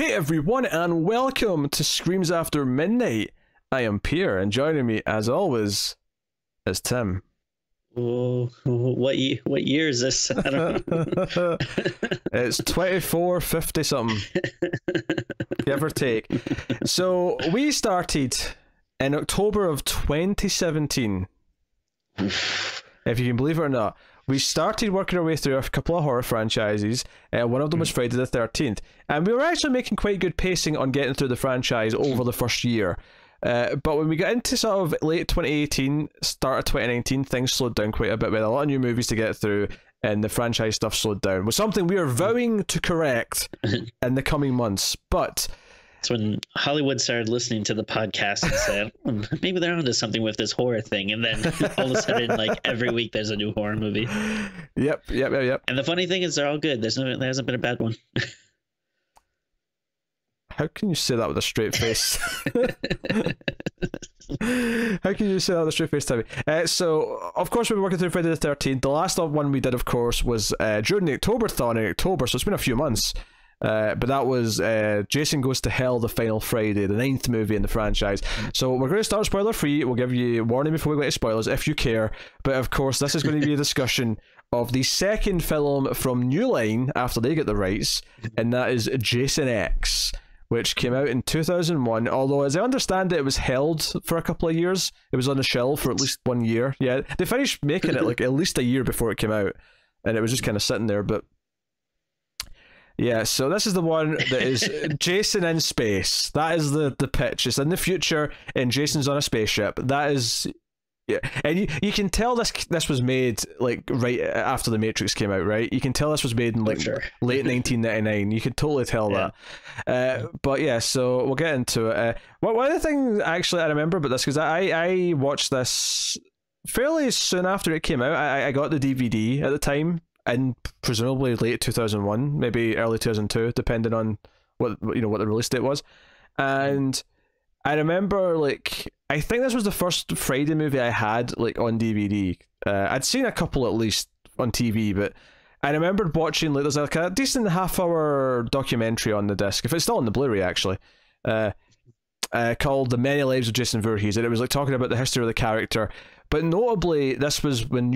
Hey everyone, and welcome to Screams After Midnight. I am Pierre, and joining me, as always, is Tim. Oh, what year is this? I don't know. It's 2450 something, give or take. So we started in October of 2017. If you can believe it or not, we started working our way through a couple of horror franchises. One of them was Friday the 13th, and we were actually making quite good pacing on getting through the franchise over the first year. But when we got into sort of late 2018, start of 2019, things slowed down quite a bit. We had a lot of new movies to get through, and the franchise stuff slowed down. Was something we are vowing to correct in the coming months. But it's when Hollywood started listening to the podcast and said, maybe they're onto something with this horror thing. And then all of a sudden, like every week, there's a new horror movie. Yep. And the funny thing is, they're all good. There hasn't been a bad one. How can you say that with a straight face? How can you say that with a straight face, Timmy? So, of course, we were working through Friday the 13th. The last one we did, of course, was during the October-thon in October, so it's been a few months. But that was Jason Goes to Hell, the final Friday, the 9th movie in the franchise. So we're going to start spoiler-free. We'll give you a warning before we go into spoilers, if you care. But, of course, this is going to be a discussion of the second film from New Line, after they get the rights, and that is Jason X, which came out in 2001, although as I understand it, it was held for a couple of years. It was on the shelf for at least 1 year. Yeah, they finished making it like at least a year before it came out, and it was just kind of sitting there. But yeah, so this is the one that is Jason in space. That is the pitch. It's in the future, and Jason's on a spaceship. That is... Yeah, and you can tell this was made like right after The Matrix came out, right? You can tell this was made in like late 1999. You can totally tell that. But yeah, so we'll get into it. One of the things actually I remember about this, because I watched this fairly soon after it came out. I got the DVD at the time, and presumably late 2001, maybe early 2002, depending on what the release date was. And I remember, like, I think this was the first Friday movie I had, like, on DVD. I'd seen a couple at least on TV, but I remembered watching, like, there's like a decent half-hour documentary on the disc, if it's still on the Blu-ray, actually, called The Many Lives of Jason Voorhees, and it was, like, talking about the history of the character. But notably, this was when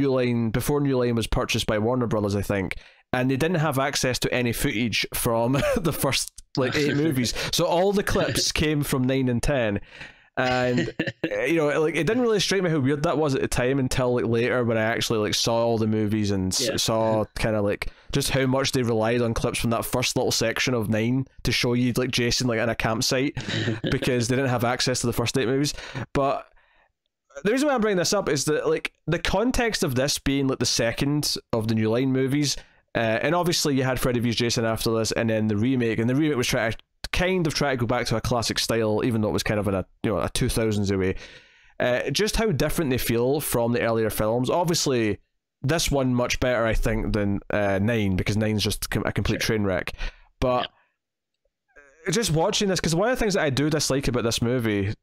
before New Line was purchased by Warner Brothers, I think, and they didn't have access to any footage from the first, like, 8 movies. So all the clips came from 9 and 10. And, like, it didn't really strike me how weird that was at the time until, like, later when I actually, like, saw all the movies and saw kind of, like, just how much they relied on clips from that first little section of 9 to show you, like, Jason, like, in a campsite because they didn't have access to the first 8 movies. But the reason why I'm bringing this up is that, like, the context of this being, like, the second of the New Line movies, and obviously you had Freddy vs. Jason after this, and then the remake, and the remake was trying to go back to a classic style, even though it was kind of in a 2000s way. Just how different they feel from the earlier films. Obviously, this one much better, I think, than 9, because 9's just a complete train wreck. But just watching this, because one of the things that I do dislike about this movie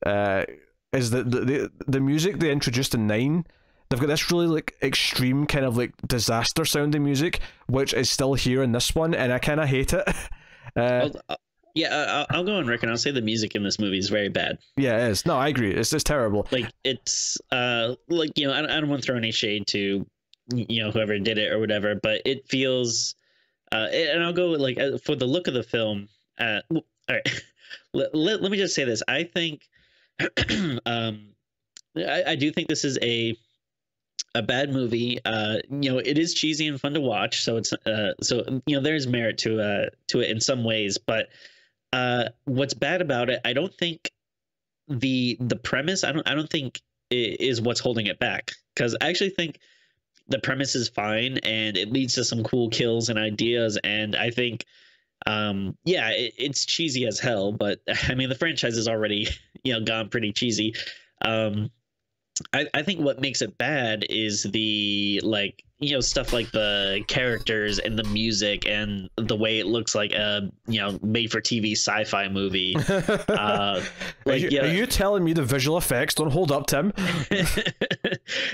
is that the music they introduced in 9, they've got this really, like, extreme kind of, like, disaster sounding music, which is still here in this one, and I kind of hate it. I'll go on record. I'll say the music in this movie is very bad. Yeah, it is. No, I agree. It's just terrible. Like, it's like, I don't want to throw any shade to whoever did it or whatever, but it feels and I'll go with, like, for the look of the film. All right, let me just say this. I think I do think this is a bad movie. It is cheesy and fun to watch, so it's there's merit to it in some ways, but what's bad about it, I don't think the premise, I don't think is what's holding it back, because I actually think the premise is fine and it leads to some cool kills and ideas, and I think it's cheesy as hell, but I mean the franchise is already gone pretty cheesy. I think what makes it bad is the, like, stuff like the characters and the music and the way it looks like a made for TV sci-fi movie. Are you telling me the visual effects don't hold up, Tim?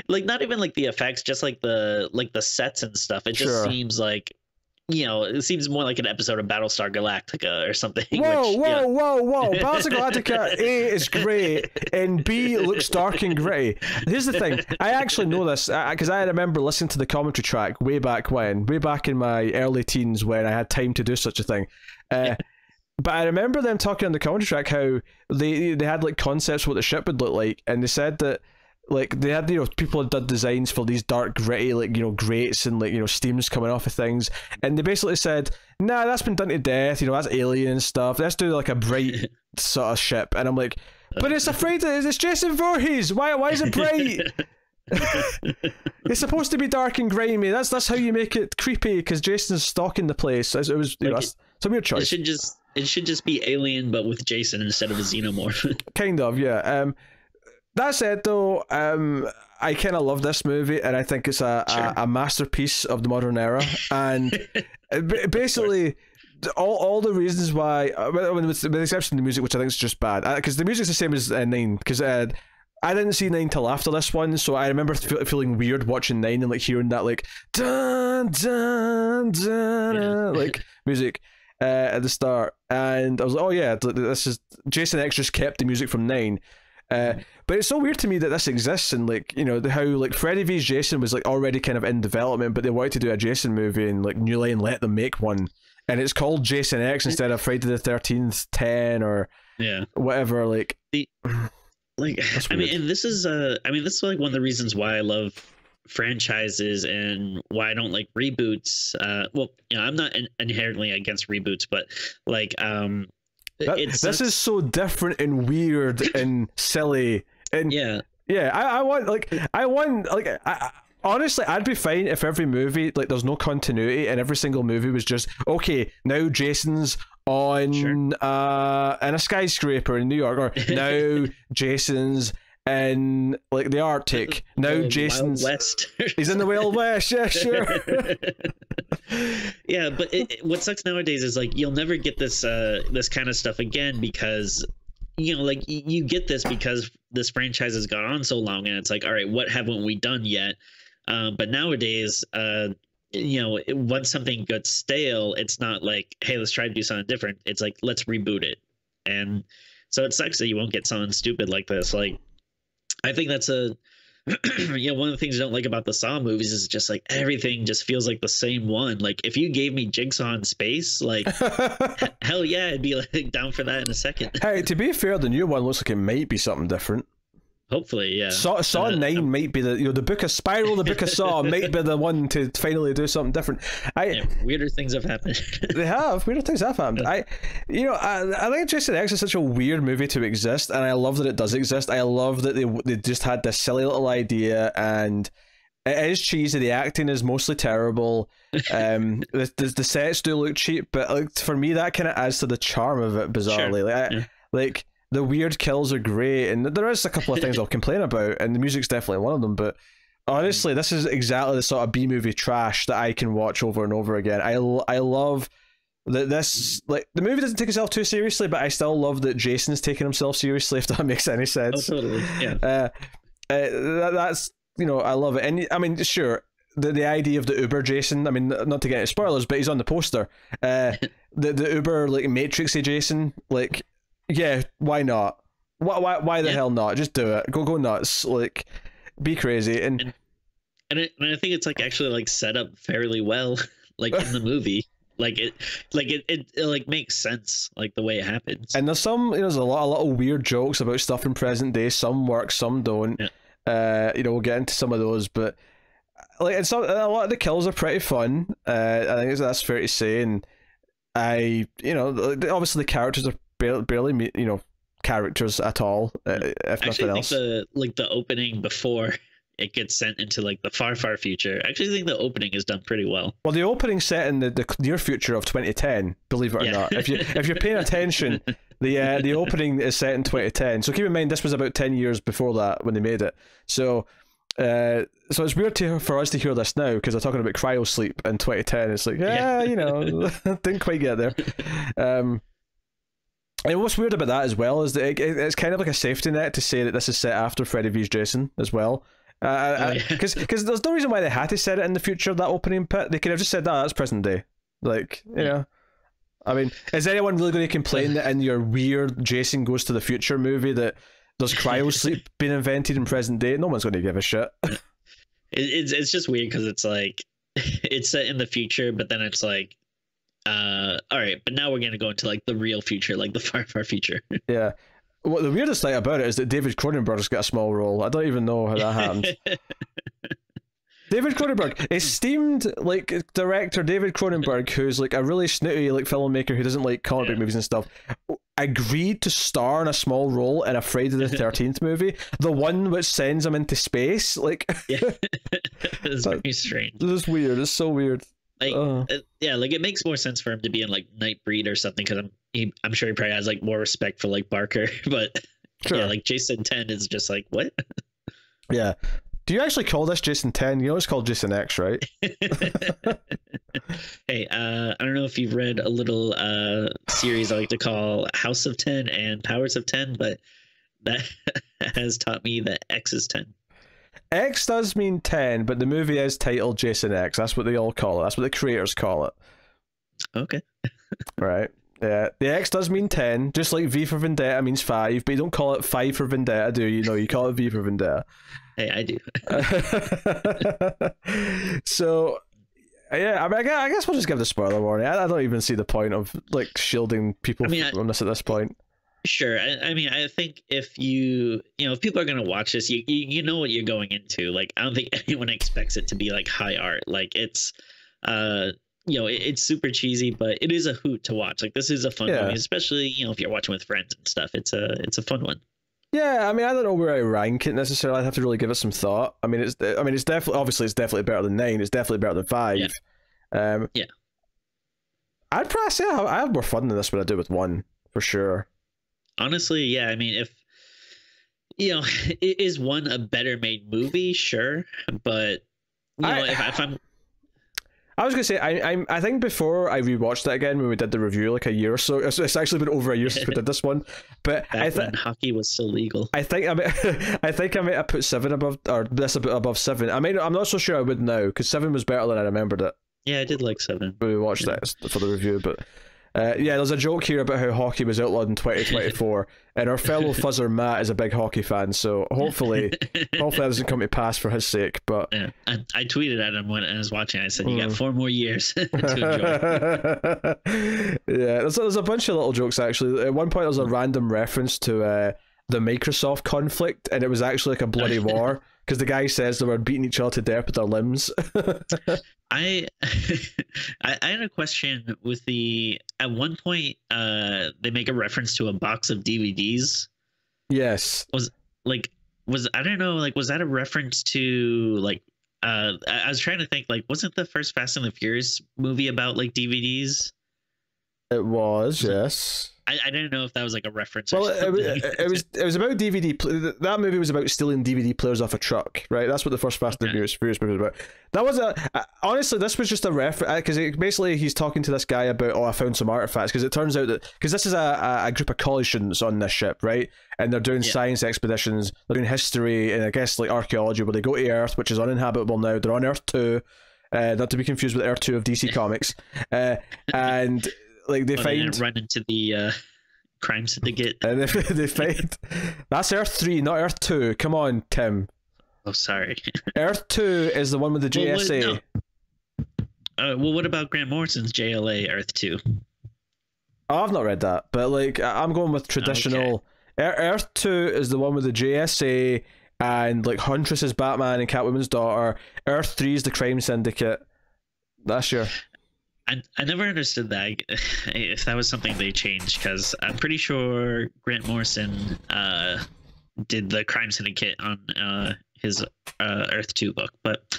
Like, not even like the effects, just like the sets and stuff. It just seems like it seems more like an episode of Battlestar Galactica or something. Whoa, which, whoa! Battlestar Galactica A is great, and B looks dark and gritty. Here's the thing: I actually know this because I remember listening to the commentary track way back in my early teens when I had time to do such a thing. But I remember them talking on the commentary track how they had like concepts for what the ship would look like, and they said that like they had people had done designs for these dark gritty like grates and like steams coming off of things, and they basically said, nah, that's been done to death, that's alien and stuff, let's do like a bright sort of ship. And I'm like, but it's it's Jason Voorhees, why is it bright? It's supposed to be dark and grimy. That's how you make it creepy, because Jason's stalking the place. It was it's a weird choice. It should just be Alien, but with Jason instead of a xenomorph. Kind of, yeah. That said, though, I kind of love this movie, and I think it's a masterpiece of the modern era. And basically, all the reasons why, with the exception of the music, which I think is just bad, because the music's the same as 9. Because I didn't see 9 till after this one, so I remember feeling weird watching 9 and like hearing that like dun dun dun like music at the start, and I was like, oh yeah, this is Jason X just kept the music from 9. But it's so weird to me that this exists, and like how like Freddy vs Jason was like already kind of in development, but they wanted to do a Jason movie, and like New Line let them make one, and it's called Jason X instead of Friday the 13th 10 or whatever. Like I mean, and this is like one of the reasons why I love franchises and why I don't like reboots. Well, I'm not inherently against reboots, but like this is so different and weird and silly, and honestly, I'd be fine if every movie, like, there's no continuity and every single movie was just, okay, now Jason's on in a skyscraper in New York, or now Jason's in like the Arctic, now Jason's Wild West. He's in the Wild West. Yeah, sure. Yeah, but what sucks nowadays is like you'll never get this this kind of stuff again, because like you get this because this franchise has gone on so long, and it's like, all right, what haven't we done yet? But nowadays, once something gets stale, it's not like, hey, let's try to do something different. It's like, let's reboot it. And so it sucks that you won't get something stupid like this. Like, I think that's one of the things I don't like about the Saw movies is just like everything just feels like the same one. Like, if you gave me Jigsaw in space, like hell yeah, I'd be like down for that in a second. Hey, to be fair, the new one looks like it might be something different. Hopefully, yeah. Saw 9 might be the Book of Spiral, the Book of Saw might be the one to finally do something different. Weirder things have happened. Weirder things have happened. I think Jason X is such a weird movie to exist, and I love that it does exist. I love that they just had this silly little idea, and it is cheesy. The acting is mostly terrible. The sets do look cheap, but like for me, that kind of adds to the charm of it. Bizarrely, like. The weird kills are great, and there is a couple of things I'll complain about, and the music's definitely one of them, but honestly, this is exactly the sort of B-movie trash that I can watch over and over again. I love that this, like, the movie doesn't take itself too seriously, but I still love that Jason's taking himself seriously, if that makes any sense. Oh, totally, yeah. That's, I love it. And, I mean, sure, the idea of the Uber Jason, I mean, not to get into spoilers, but he's on the poster. The Uber, like, Matrixy Jason, like... Yeah, why not? Why the hell not? Just do it. Go nuts. Like, be crazy. And I think it's like actually like set up fairly well, like in the movie. It makes sense, like the way it happens. And there's there's a lot of weird jokes about stuff in present day. Some work, some don't. Yeah. We'll get into some of those, but like, a lot of the kills are pretty fun. I think that's fair to say. And obviously the characters are barely characters at all, if nothing else. I think the opening before it gets sent into like the far future, I actually think the opening is done pretty well. Well, the opening set in the near future of 2010, believe it or not. If you're paying attention, the opening is set in 2010. So keep in mind this was about 10 years before that when they made it. So it's weird for us to hear this now, because they're talking about cryo sleep in 2010. It's like, didn't quite get there. And what's weird about that as well is that it's kind of like a safety net to say that this is set after Freddy vs Jason as well. Because there's no reason why they had to set it in the future, that opening bit. They could have just said that's present day. Like, you know, I mean, is anyone really going to complain that in your weird Jason Goes to the Future movie that there's cryosleep being invented in present day? No one's going to give a shit. It's just weird because it's like it's set in the future, but then it's like, all right, but now we're gonna go into like the real future, like the far far future. Yeah. Well, the weirdest thing about it is that David Cronenberg's got a small role. I don't even know how that happened. David Cronenberg, esteemed like director David Cronenberg, who's like a really snooty like filmmaker who doesn't like comic book movies and stuff, agreed to star in a small role in a Friday the 13th movie, the one which sends him into space. Like, it's very strange. It's weird. It's so weird. Like, yeah, like it makes more sense for him to be in like Nightbreed or something because I'm sure he probably has like more respect for like Barker, but yeah, like Jason 10 is just like what? Yeah. Do you actually call this Jason 10? You know it's called Jason X, right? Hey, I don't know if you've read a little series I like to call House of 10 and Powers of 10, but that has taught me that X is 10. X does mean 10, but the movie is titled Jason X. That's what they all call it. That's what the creators call it. Okay. Right. Yeah. The X does mean 10, just like V for Vendetta means 5, but you don't call it 5 for Vendetta, do you? No, you call it V for Vendetta. Hey, I do. So, yeah, I mean, I guess we'll just give the spoiler warning. I don't even see the point of like shielding people from this at this point. Sure. I mean, I think if if people are gonna watch this, you know what you're going into. Like, I don't think anyone expects it to be like high art. Like, it's it's super cheesy, but it is a hoot to watch. Like, this is a fun movie, especially if you're watching with friends and stuff. It's a fun one. Yeah, I mean, I don't know where I rank it necessarily. I'd have to really give it some thought. I mean, it's definitely better than 9. It's definitely better than 5. Yeah. I'd probably say I have more fun than this than I do with 1 for sure. Honestly, yeah. I mean, if is 1 a better made movie? Sure, but if I'm. I was gonna say I think before I rewatched it again when we did the review like a year or so. It's actually been over a year since we did this one, but when hockey was still legal. I think I might have put 7 above or this a bit above 7. I'm not so sure I would now because 7 was better than I remembered it. Yeah, I did like 7 when we watched that for the review, but. There's a joke here about how hockey was outlawed in 2024, and our fellow fuzzer Matt is a big hockey fan, so hopefully that doesn't come to pass for his sake. But yeah, I tweeted at him when I was watching. I said, "You got 4 more years to enjoy." Yeah, there's a bunch of little jokes actually. At one point, there was a random reference to the Microsoft conflict, and it was actually like a bloody war because the guy says they were beating each other to death with their limbs. I had a question with at one point they make a reference to a box of DVDs. Yes. Was I don't know, like was that a reference to like I was trying to think, like wasn't the first Fast and the Furious movie about like DVDs? It was, yes. I didn't know if that was like a reference. Well, it was about DVD. That movie was about stealing DVD players off a truck, right? That's what the first Fast and Furious movie was about. That was honestly, this was just a reference because basically he's talking to this guy about, I found some artifacts, because it turns out that because this is a group of college students on this ship, right? And they're doing science expeditions, they're doing history and I guess like archaeology, where they go to Earth, which is uninhabitable now. They're on Earth 2, not to be confused with Earth 2 of DC Comics, and. Like they run into the crime syndicate, and they fight. That's Earth 3, not Earth 2. Come on, Tim. Oh, sorry. Earth 2 is the one with the JSA. Well, what about Grant Morrison's JLA Earth 2? Oh, I've not read that, but like I'm going with traditional. Okay. Earth 2 is the one with the JSA and like Huntress is Batman and Catwoman's daughter. Earth 3 is the crime syndicate. That's your. I never understood that, if that was something they changed, because I'm pretty sure Grant Morrison did the Crime Syndicate on his Earth 2 book, but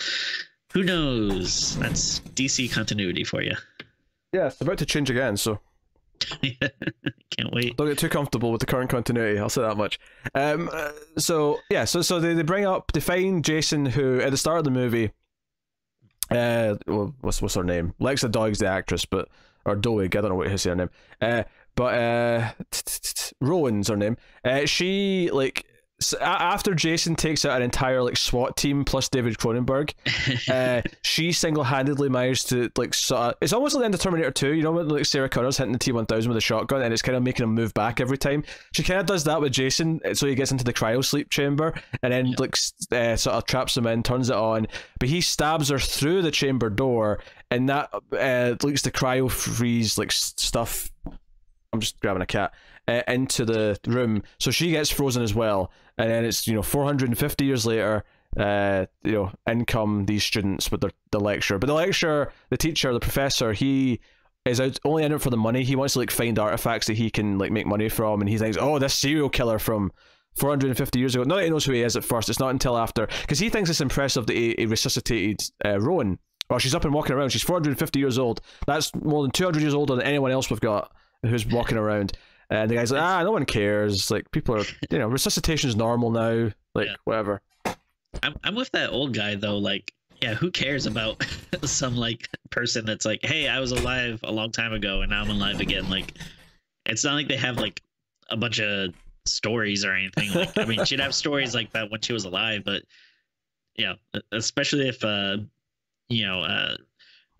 who knows? That's DC continuity for you. Yeah, it's about to change again, so can't wait. Don't get too comfortable with the current continuity, I'll say that much. So they bring up, they find Jason, who at the start of the movie, what's her name? Lexa Doig's the actress, or Doig, I don't know what his name. But Rowan's her name. She like after Jason takes out an entire like SWAT team plus David Cronenberg, she single-handedly managed to like sort of, it's almost like the end of Terminator 2, you know, when like Sarah Connor's hitting the T-1000 with a shotgun and it's kind of making him move back every time. She kind of does that with Jason, so he gets into the cryo sleep chamber and then like sort of traps him in, turns it on, but he stabs her through the chamber door and that leaks the cryo freeze like stuff. I'm just grabbing a cat. Into the room, so she gets frozen as well, and then it's 450 years later, in come these students with the lecturer. But the teacher, the professor, he is only in it for the money. He wants to like find artifacts that he can like make money from, and he thinks, oh, this serial killer from 450 years ago. Nobody knows who he is at first. It's not until after, because he thinks it's impressive that he resuscitated Rowan. Well, she's up and walking around. She's 450 years old. That's more than 200 years older than anyone else we've got who's walking around. And the guy's like, no one cares. Like, people are, resuscitation is normal now. Like, whatever. I'm with that old guy, though. Like, yeah, who cares about some, like, person that's like, hey, I was alive a long time ago and now I'm alive again. Like, it's not like they have, like, a bunch of stories or anything. Like, I mean, she'd have stories like that when she was alive, but, especially if,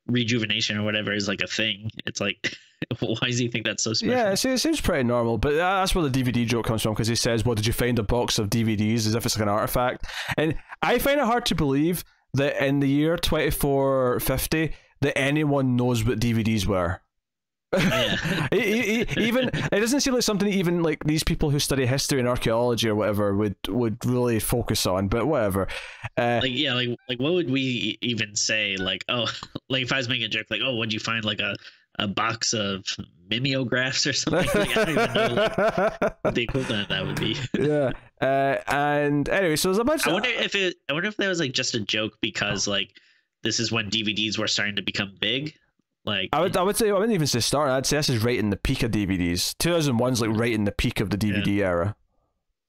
rejuvenation or whatever is, like, a thing. It's like... Why does he think that's so special? Yeah, it seems pretty normal, but that's where the DVD joke comes from, because he says, well, did you find a box of DVDs, as if it's like an artifact? And I find it hard to believe that in the year 2450 that anyone knows what DVDs were. Yeah. Even it doesn't seem like something even like these people who study history and archaeology or whatever would really focus on, but whatever. Like what would we even say? Like, oh, like if I was making a joke, like, oh, what'd you find? Like a box of mimeographs or something. Like, I don't even know what the equivalent of that would be. Yeah. And anyway, so there's a bunch. I wonder if that was like just a joke because like this is when DVDs were starting to become big. Like I would say I wouldn't even say start. I'd say this is right in the peak of DVDs. 2001's like right in the peak of the DVD era.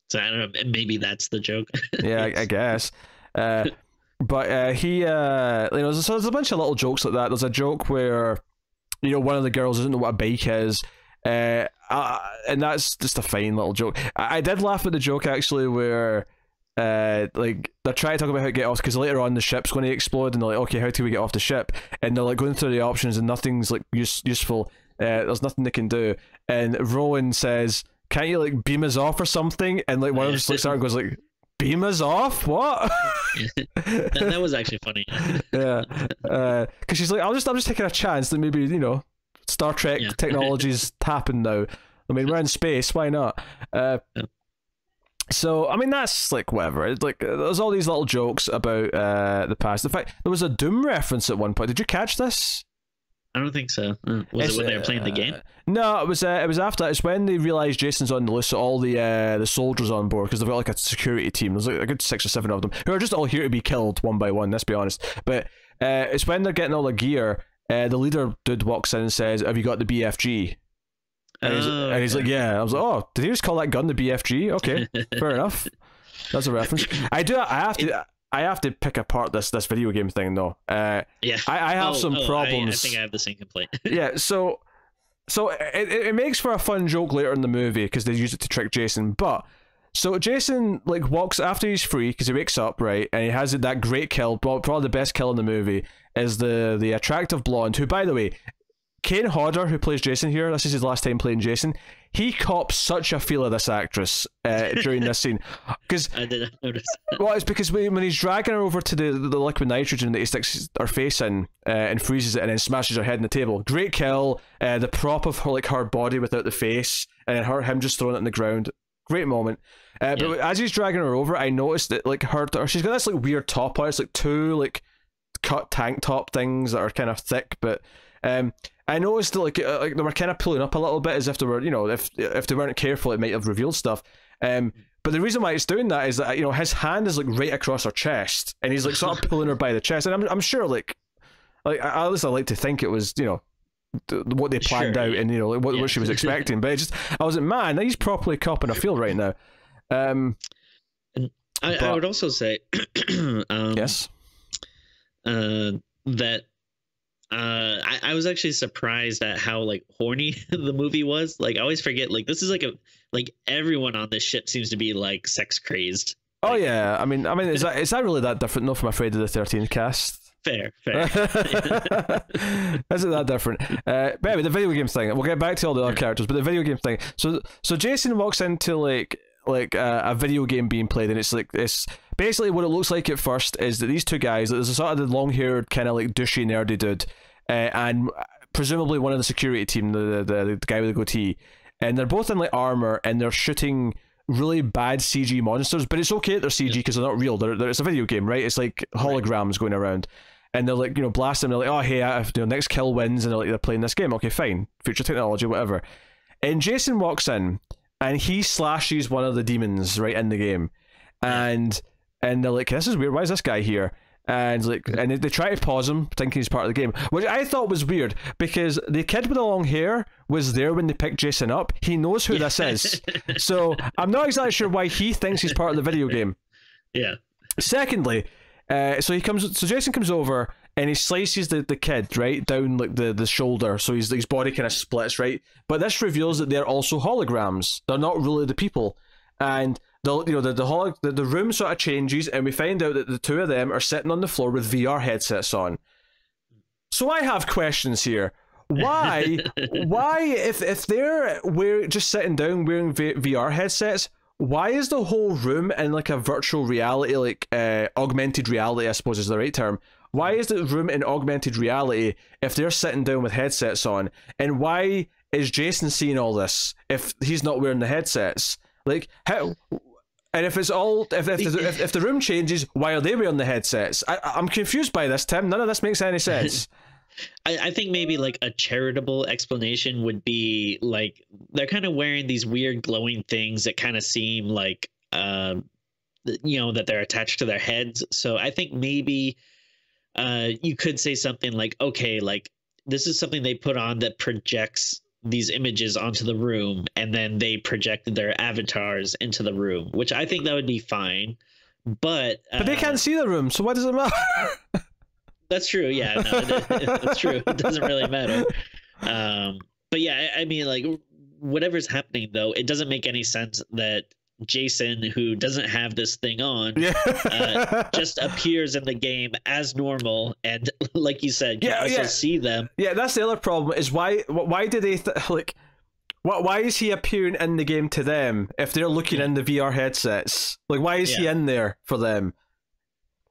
So I don't know. Maybe that's the joke. Yeah, I guess. But he, so there's a bunch of little jokes like that. There's a joke where, one of the girls doesn't know what a bike is, and that's just a fine little joke. I did laugh at the joke actually where, like they're trying to talk about how to get off because later on the ship's going to explode and they're like, okay, how do we get off the ship? And they're like going through the options and nothing's like useful. There's nothing they can do. And Rowan says, "Can't you like beam us off or something?" And like one of them just looks at her and goes like, "Beam us off? What?" that was actually funny. Yeah, because she's like, I'm just taking a chance that maybe Star Trek technology's tapping now. I mean, we're in space, why not? So I mean, that's like whatever. It's like there's all these little jokes about the past. In fact, there was a Doom reference at one point. Did you catch this? I don't think so. Was it when they were playing the game? No, it was after that. It's when they realised Jason's on the loose, so all the soldiers on board, because they've got like a security team. There's like a good 6 or 7 of them who are just all here to be killed one by one, let's be honest. But it's when they're getting all the gear, the leader dude walks in and says, "Have you got the BFG?" And he's like, "Yeah." I was like, "Oh, did he just call that gun the BFG?" Okay, fair enough. That's a reference. I have to pick apart this video game thing though. I have some problems. I think I have the same complaint. Yeah, so it makes for a fun joke later in the movie because they use it to trick Jason. But so Jason like walks after he's free because he wakes up, right, and he has that great kill, probably the best kill in the movie, is the attractive blonde who, by the way, Kane Hodder, who plays Jason here, this is his last time playing Jason. He cops such a feel of this actress during this scene. Because I didn't notice that. Well, it's because when he's dragging her over to the liquid nitrogen that he sticks her face in and freezes it and then smashes her head in the table. Great kill. The prop of her body without the face and then him just throwing it on the ground. Great moment. But as he's dragging her over, I noticed that like she's got this like weird top on. It's like 2 like cut tank top things that are kind of thick, but I noticed that like they were kind of pulling up a little bit as if they were, if they weren't careful, it might have revealed stuff. But the reason why it's doing that is that his hand is like right across her chest, and he's like sort of pulling her by the chest. And I'm sure like at least I like to think it was what they planned out and what she was expecting. But I was like, man, he's properly copping a feel right now. I would also say, yes, that I was actually surprised at how like horny the movie was. Like I always forget, like this is like everyone on this ship seems to be like sex crazed. Oh Like, yeah, I mean, is that really that different? No, from a Friday the 13th cast. fair. Isn't that different? But anyway, the video game thing. We'll get back to all the other characters, but the video game thing. So Jason walks into like a video game being played, and it's basically what it looks like at first is that these two guys, there's a sort of the long-haired kind of like douchey nerdy dude, and presumably one of the security team, the guy with the goatee, and they're both in like armor and they're shooting really bad CG monsters, but it's okay that they're CG because they're not real. It's a video game, right? It's like holograms going around, and they're like, blasting. They're like, oh hey, next kill wins, and they're playing this game. Okay, fine, future technology, whatever. And Jason walks in, and he slashes one of the demons right in the game, and they're like, this is weird. Why is this guy here? And they try to pause him, thinking he's part of the game, which I thought was weird because the kid with the long hair was there when they picked Jason up. He knows who this is, so I'm not exactly sure why he thinks he's part of the video game. Yeah. Secondly, so Jason comes over and he slices the kid right down like the shoulder, so his body kind of splits, right? But this reveals that they're also holograms. They're not really the people, and the room sort of changes, and we find out that the two of them are sitting on the floor with VR headsets on. So I have questions here. Why if they're just sitting down wearing VR headsets, why is the whole room in like a virtual reality, like augmented reality, I suppose is the right term? Why is the room in augmented reality if they're sitting down with headsets on? And why is Jason seeing all this if he's not wearing the headsets? Like how? And if it's all if the room changes, why are they wearing the headsets? I'm confused by this, Tim. None of this makes any sense. I think maybe like a charitable explanation would be like they're kind of wearing these weird glowing things that kind of seem like that they're attached to their heads. So I think maybe you could say something like, okay, like this is something they put on that projects these images onto the room, and then they projected their avatars into the room, which I think that would be fine. But they can't see the room, so why does it matter? That's true. Yeah, no, that's true. It doesn't really matter. But yeah, I mean, like whatever's happening though, it doesn't make any sense that Jason, who doesn't have this thing on, just appears in the game as normal, and like you said, can also see them. Yeah, that's the other problem. Is why do they why is he appearing in the game to them if they're looking in the VR headsets? Like, why is he in there for them?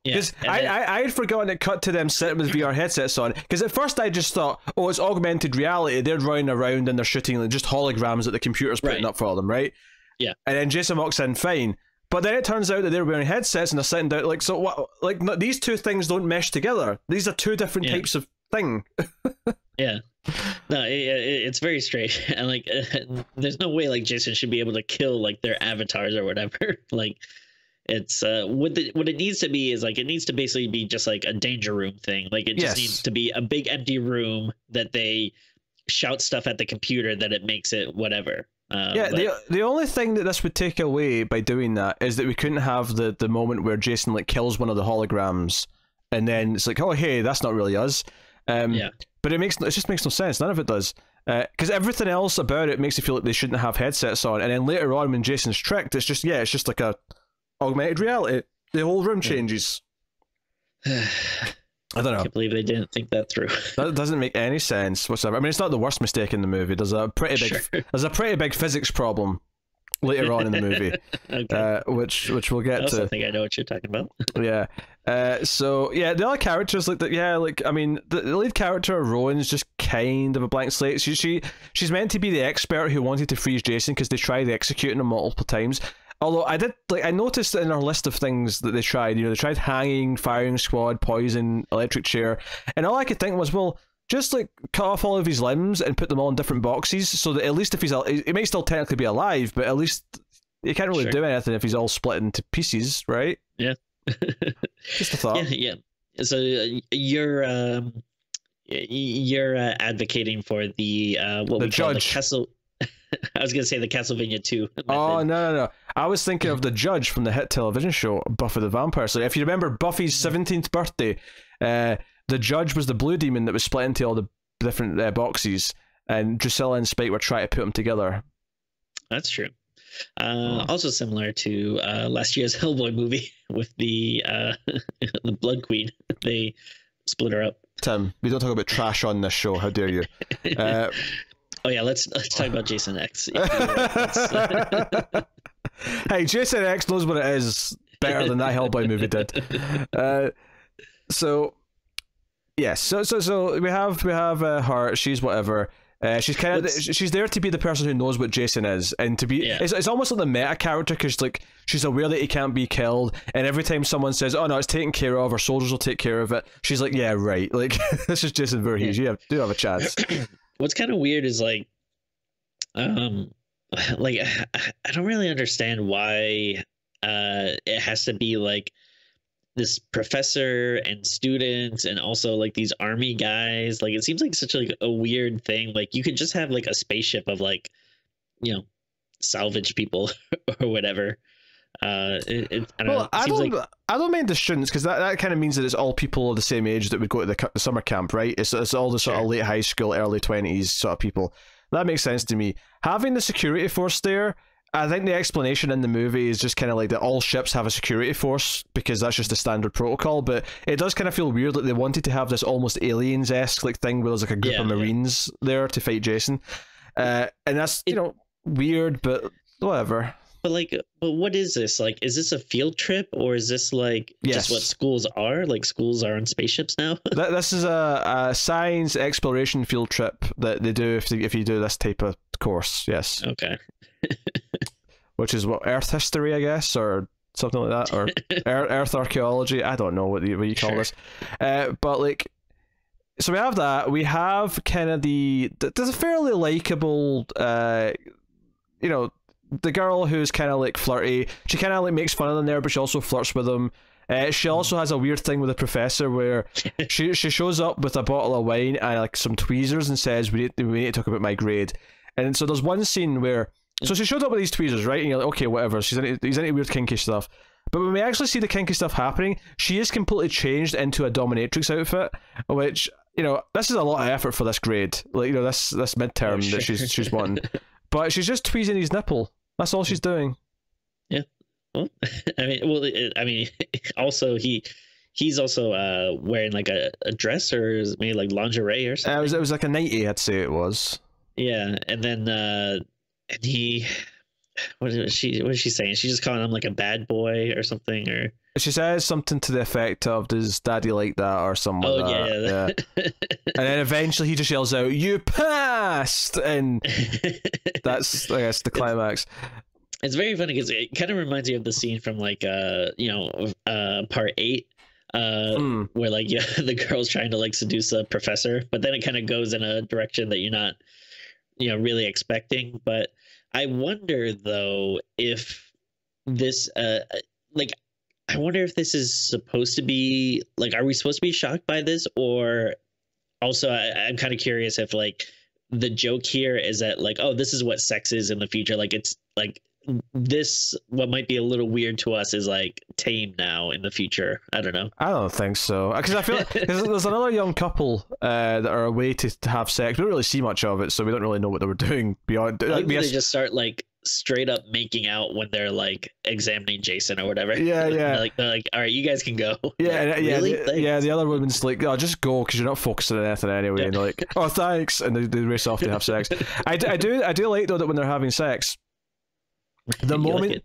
Because I had forgotten it cut to them sitting with VR headsets on. Because at first I just thought, oh, it's augmented reality. They're running around and they're shooting like, just holograms that the computer's putting up for them, right? Yeah. And then Jason walks in fine. But then it turns out that they're wearing headsets and they're sitting down. Like, so what? Like, no, these two things don't mesh together. These are two different types of thing. Yeah. No, it's very strange. And like, there's no way like Jason should be able to kill like their avatars or whatever. Like, it's what it needs to be is like it needs to basically be just like a danger room thing. Like, it just needs to be a big empty room that they shout stuff at the computer that it makes it whatever. The only thing that this would take away by doing that is that we couldn't have the moment where Jason like kills one of the holograms and then it's like, oh hey, that's not really us. But it just makes no sense. None of it does. Because everything else about it makes you feel like they shouldn't have headsets on, and then later on when Jason's tricked, it's just like a augmented reality. The whole room changes. I don't know. I can't believe they didn't think that through. That doesn't make any sense whatsoever. I mean, it's not the worst mistake in the movie. There's a pretty big physics problem later on in the movie, which we'll get to. I also think I know what you're talking about. So the other characters I mean, the lead character Rowan's just kind of a blank slate. She's meant to be the expert who wanted to freeze Jason because they tried executing him multiple times. Although I noticed in our list of things that they tried, they tried hanging, firing squad, poison, electric chair, and all I could think was, well, just like cut off all of his limbs and put them all in different boxes, so that at least if he may still technically be alive, but at least he can't really do anything if he's all split into pieces, right? Yeah. Just a thought. Yeah. So you're advocating for the what we call the Castle. I was going to say the Castlevania 2 method. Oh, no. I was thinking of the judge from the hit television show Buffy the Vampire Slayer. If you remember Buffy's 17th birthday, the judge was the blue demon that was split into all the different boxes, and Drusilla and Spike were trying to put them together. That's true. Also similar to last year's Hellboy movie with the the Blood Queen. They split her up. Tim, we don't talk about trash on this show. How dare you? Oh yeah, let's talk about Jason X. Hey, Jason X knows what it is better than that Hellboy movie did. So yes, so we have her. She's whatever. She's kind of she's there to be the person who knows what Jason is, and to be it's almost like the meta character, because like she's aware that he can't be killed, and every time someone says, "Oh no, it's taken care of," our soldiers will take care of it, she's like, "Yeah, right." Like this is Jason Voorhees. You do have a chance. What's kind of weird is like I don't really understand why it has to be like this professor and students and also like these army guys. Like it seems like such like a weird thing. Like you could just have like a spaceship of like, you know, salvage people or whatever. I don't mind the students, because that kind of means that it's all people of the same age that would go to the summer camp, right? It's all the sort of late high school, early 20s sort of people. That makes sense to me. Having the security force there, I think the explanation in the movie is just kind of like that all ships have a security force, because that's just the standard protocol, but it does kind of feel weird that they wanted to have this almost Aliens-esque like thing where there's like a group of Marines there to fight Jason. And that's, you know, weird, but whatever. But what is this? Like, is this a field trip, or is this like just what schools are? Like schools are on spaceships now? This is a science exploration field trip that they do if you do this type of course, yes. Okay. Which is what, Earth history, I guess, or something like that, or Earth archaeology. I don't know what you call this. But like, so we have that. We have kind of there's a fairly likable, you know, the girl who's kind of like flirty. She kind of like makes fun of them there, but she also flirts with them. She also has a weird thing with the professor where she shows up with a bottle of wine and like some tweezers and says, we need to talk about my grade. And so there's one scene where, so she showed up with these tweezers, right? And you're like, okay, whatever. He's into weird kinky stuff. But when we actually see the kinky stuff happening, she is completely changed into a dominatrix outfit, which, you know, this is a lot of effort for this grade. Like, you know, this midterm that she's wanting. But she's just tweezing his nipple. That's all she's doing. Yeah. Well, I mean, also he's also wearing like a dress, or maybe like lingerie or something. It was like a nightie, I'd say it was. Yeah, and then and he, what is she saying? She's just calling him like a bad boy or something, or she says something to the effect of, "Does Daddy like that?" or something. Oh like that. Yeah. And then eventually he just yells out, "You passed!" And that's, I guess, the climax. It's very funny because it kind of reminds you of the scene from like part 8. Where like the girl's trying to like seduce a professor, but then it kind of goes in a direction that you're not, you know, really expecting. But I wonder though if this I wonder if this is supposed to be like, are we supposed to be shocked by this? Or also I'm kind of curious if like the joke here is that like, oh, this is what sex is in the future. Like it's like this, what might be a little weird to us is like tame now in the future. I don't know. I don't think so, because I feel like there's another young couple that are away to have sex. We don't really see much of it, so we don't really know what they were doing beyond. Maybe they just start like straight up making out when they're like examining Jason or whatever. Yeah. They're like, all right, you guys can go. Yeah, like, really? The other woman's like, oh, just go, because you're not focusing on anything anyway. And they're like, oh, thanks, and they race off to have sex. I do like though that when they're having sex, the moment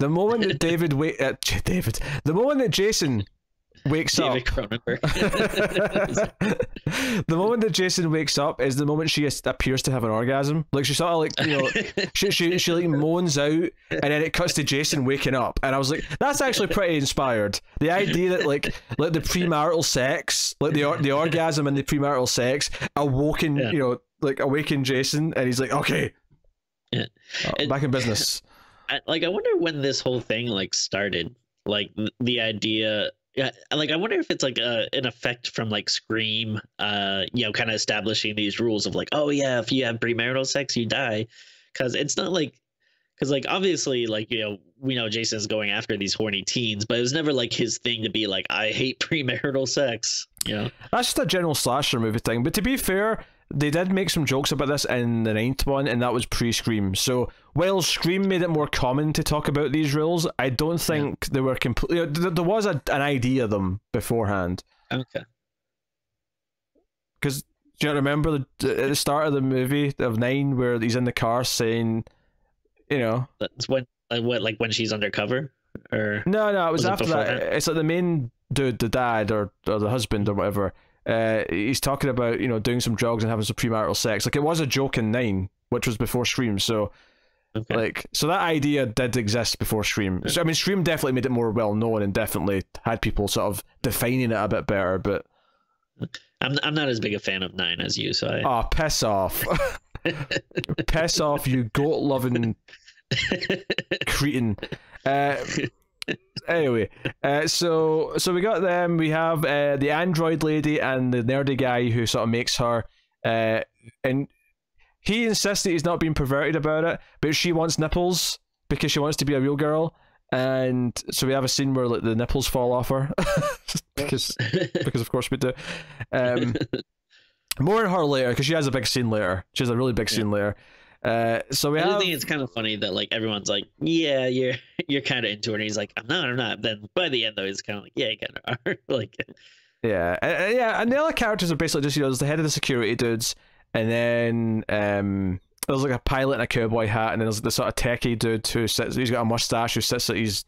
the moment that the moment that Jason wakes up, the moment that Jason wakes up is the moment she appears to have an orgasm. Like she sort of like, you know, she like moans out, and then it cuts to Jason waking up, and I was like, that's actually pretty inspired. The idea that like the premarital sex, like the orgasm and the premarital sex awoken, you know, like awaken Jason, and he's like, okay, back in business. I wonder when this whole thing like started, like the idea. Yeah, like I wonder if it's like an effect from like Scream, you know, kind of establishing these rules of like, oh yeah, if you have premarital sex, you die, because it's not like, Because like obviously, like we know Jason's going after these horny teens, but it was never like his thing to be like, I hate premarital sex. That's just a general slasher movie thing. But to be fair, they did make some jokes about this in the ninth one, and that was pre-Scream. So while Scream made it more common to talk about these rules, I don't think they were completely. There was an idea of them beforehand. Okay. Because do you remember at the start of the movie of 9 where he's in the car saying, that's when when she's undercover, or no, it was after that. It's like the main dude, the dad or the husband or whatever. He's talking about doing some drugs and having some premarital sex. Like it was a joke in 9, which was before Scream. So so that idea did exist before Scream. So I mean, Scream definitely made it more well known and definitely had people sort of defining it a bit better. But I'm not as big a fan of 9 as you, so piss off. Piss off, you goat loving cretin. Anyway, so we got them. We have the android lady and the nerdy guy who sort of makes her, and he insists that he's not being perverted about it, but she wants nipples because she wants to be a real girl, and so we have a scene where like the nipples fall off her because of course we do. More on her later because she has a big scene later. She has a really big scene later. So we I think it's kind of funny that like everyone's like, yeah, you're kind of into it, and he's like, I'm not. Then by the end though, he's kind of like, yeah, you kind of are. Like, yeah, and the other characters are basically just there's the head of the security dudes, and then there's like a pilot in a cowboy hat, and then there's the sort of techie dude who sits. He's got a mustache who sits at his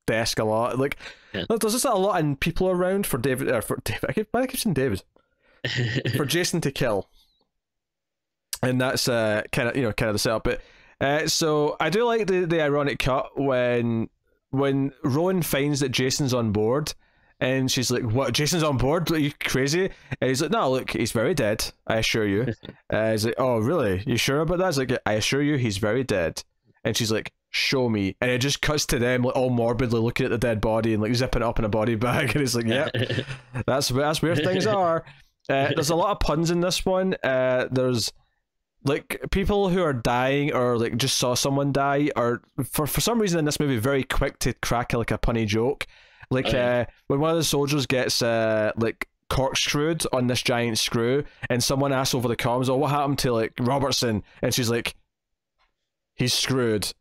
desk a lot. Like, there's just a lot of people around for David. I keep saying David. For Jason to kill. And that's kind of the setup. But so I do like the ironic cut when Rowan finds that Jason's on board, and she's like, "What? Jason's on board? Are you crazy?" And he's like, "No, look, he's very dead. I assure you." He's like, "Oh, really? You sure about that?" He's like, "I assure you, he's very dead." And she's like, "Show me." And it just cuts to them like all morbidly looking at the dead body and like zipping it up in a body bag. And he's like, "Yep, that's where things are." There's a lot of puns in this one. There's like people who are dying or like just saw someone die are for some reason in this movie very quick to crack like a punny joke. Like when one of the soldiers gets like corkscrewed on this giant screw, and someone asks over the comms, "Oh, what happened to like Robertson?" And she's like, "He's screwed."